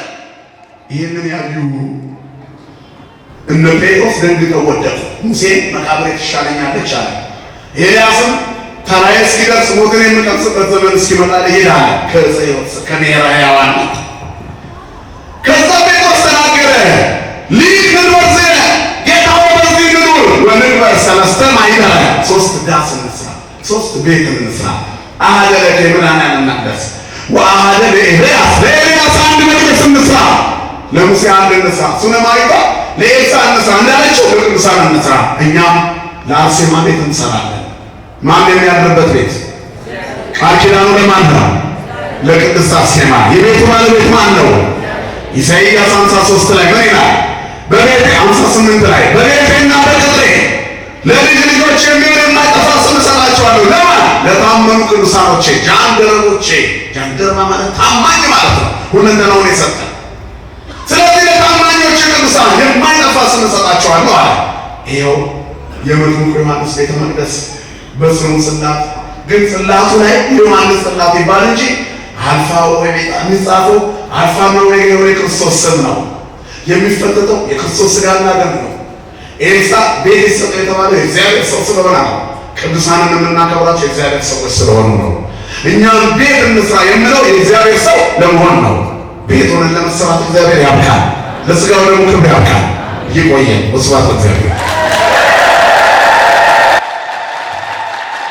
ይህንን ያዩ እነ ጴጥሮስ ደንግጠው ወደቁ። ሙሴ መቃብሬ ትሻለኛለች አለ። ኤልያስም ተራዬ እስኪደርስ ሞትን የምቀምስበት ዘመን እስኪመጣ እሄዳለሁ ከብሔረ ሕያዋን። ከዛ ጴጥሮስ ተናገረ፣ ሊቅ ንድወር ዜነ ጌታ ሆይ በዚህ ንኑር ወንግበር ሰለስተ ማኅደረ፣ ሶስት ዳስ እንስራ፣ ሶስት ቤት እንስራ። አሐደ ለመድኃኒዓለም እናቅደስ ወአሐደ ለኤልያስ፣ ለኤልያስ አንድ መቅደስ እንስራ፣ ለሙሴ አንድ እንስራ፣ ሱነማይታ ለኤልሳ እንስራ እንዳለችው ለቅዱሳን እንስራ። እኛም ለአርሴማ ቤት እንሰራለን። ማን የሚያድርበት ቤት? ቃል ኪዳኑ ለማን ነው? ለቅድስት አርሴማ። የቤቱ ባለቤት ማን ነው? ኢሳይያስ 53 ላይ ምን ይላል? በቤቴ 58 ላይ በቤቴና በቅጥሬ ለልጅ ልጆች የሚሆን የማይጠፋ ስም እሰጣቸዋለሁ። ለማን? ለታመኑ ቅዱሳኖቼ፣ ጃንደረቦቼ። ጃንደረባ ማለት ታማኝ ማለት ነው፣ ሁለንተናውን የሰጠ። ስለዚህ ለታማኞች ቅዱሳን የማይጠፋ ስም እሰጣቸዋለሁ አለ። ይኸው የመጥምቁ ዮሐንስ ቤተ መቅደስ በስሙ ጽላት፣ ግን ጽላቱ ላይ ዮሐንስ ጽላት ይባል እንጂ አልፋ ወኦሜጋ የሚጻፈው አልፋና ኦሜጋ የሆነ የክርስቶስ ስም ነው። የሚፈተተው የክርስቶስ ሥጋና ደም ነው። ኤልሳ ቤት ይሰጠው የተባለው የእግዚአብሔር ሰው ስለሆነ ነው። ቅዱሳንን የምናከብራቸው የእግዚአብሔር ሰዎች ስለሆኑ ነው። እኛም ቤት እንስራ የምለው የእግዚአብሔር ሰው ለመሆን ነው። ቤት ሆነን ለመሰራት እግዚአብሔር ያብቃል። ለሥጋው ደግሞ ክብር ያብቃል። ይቆየን። ወስብሐት ለእግዚአብሔር።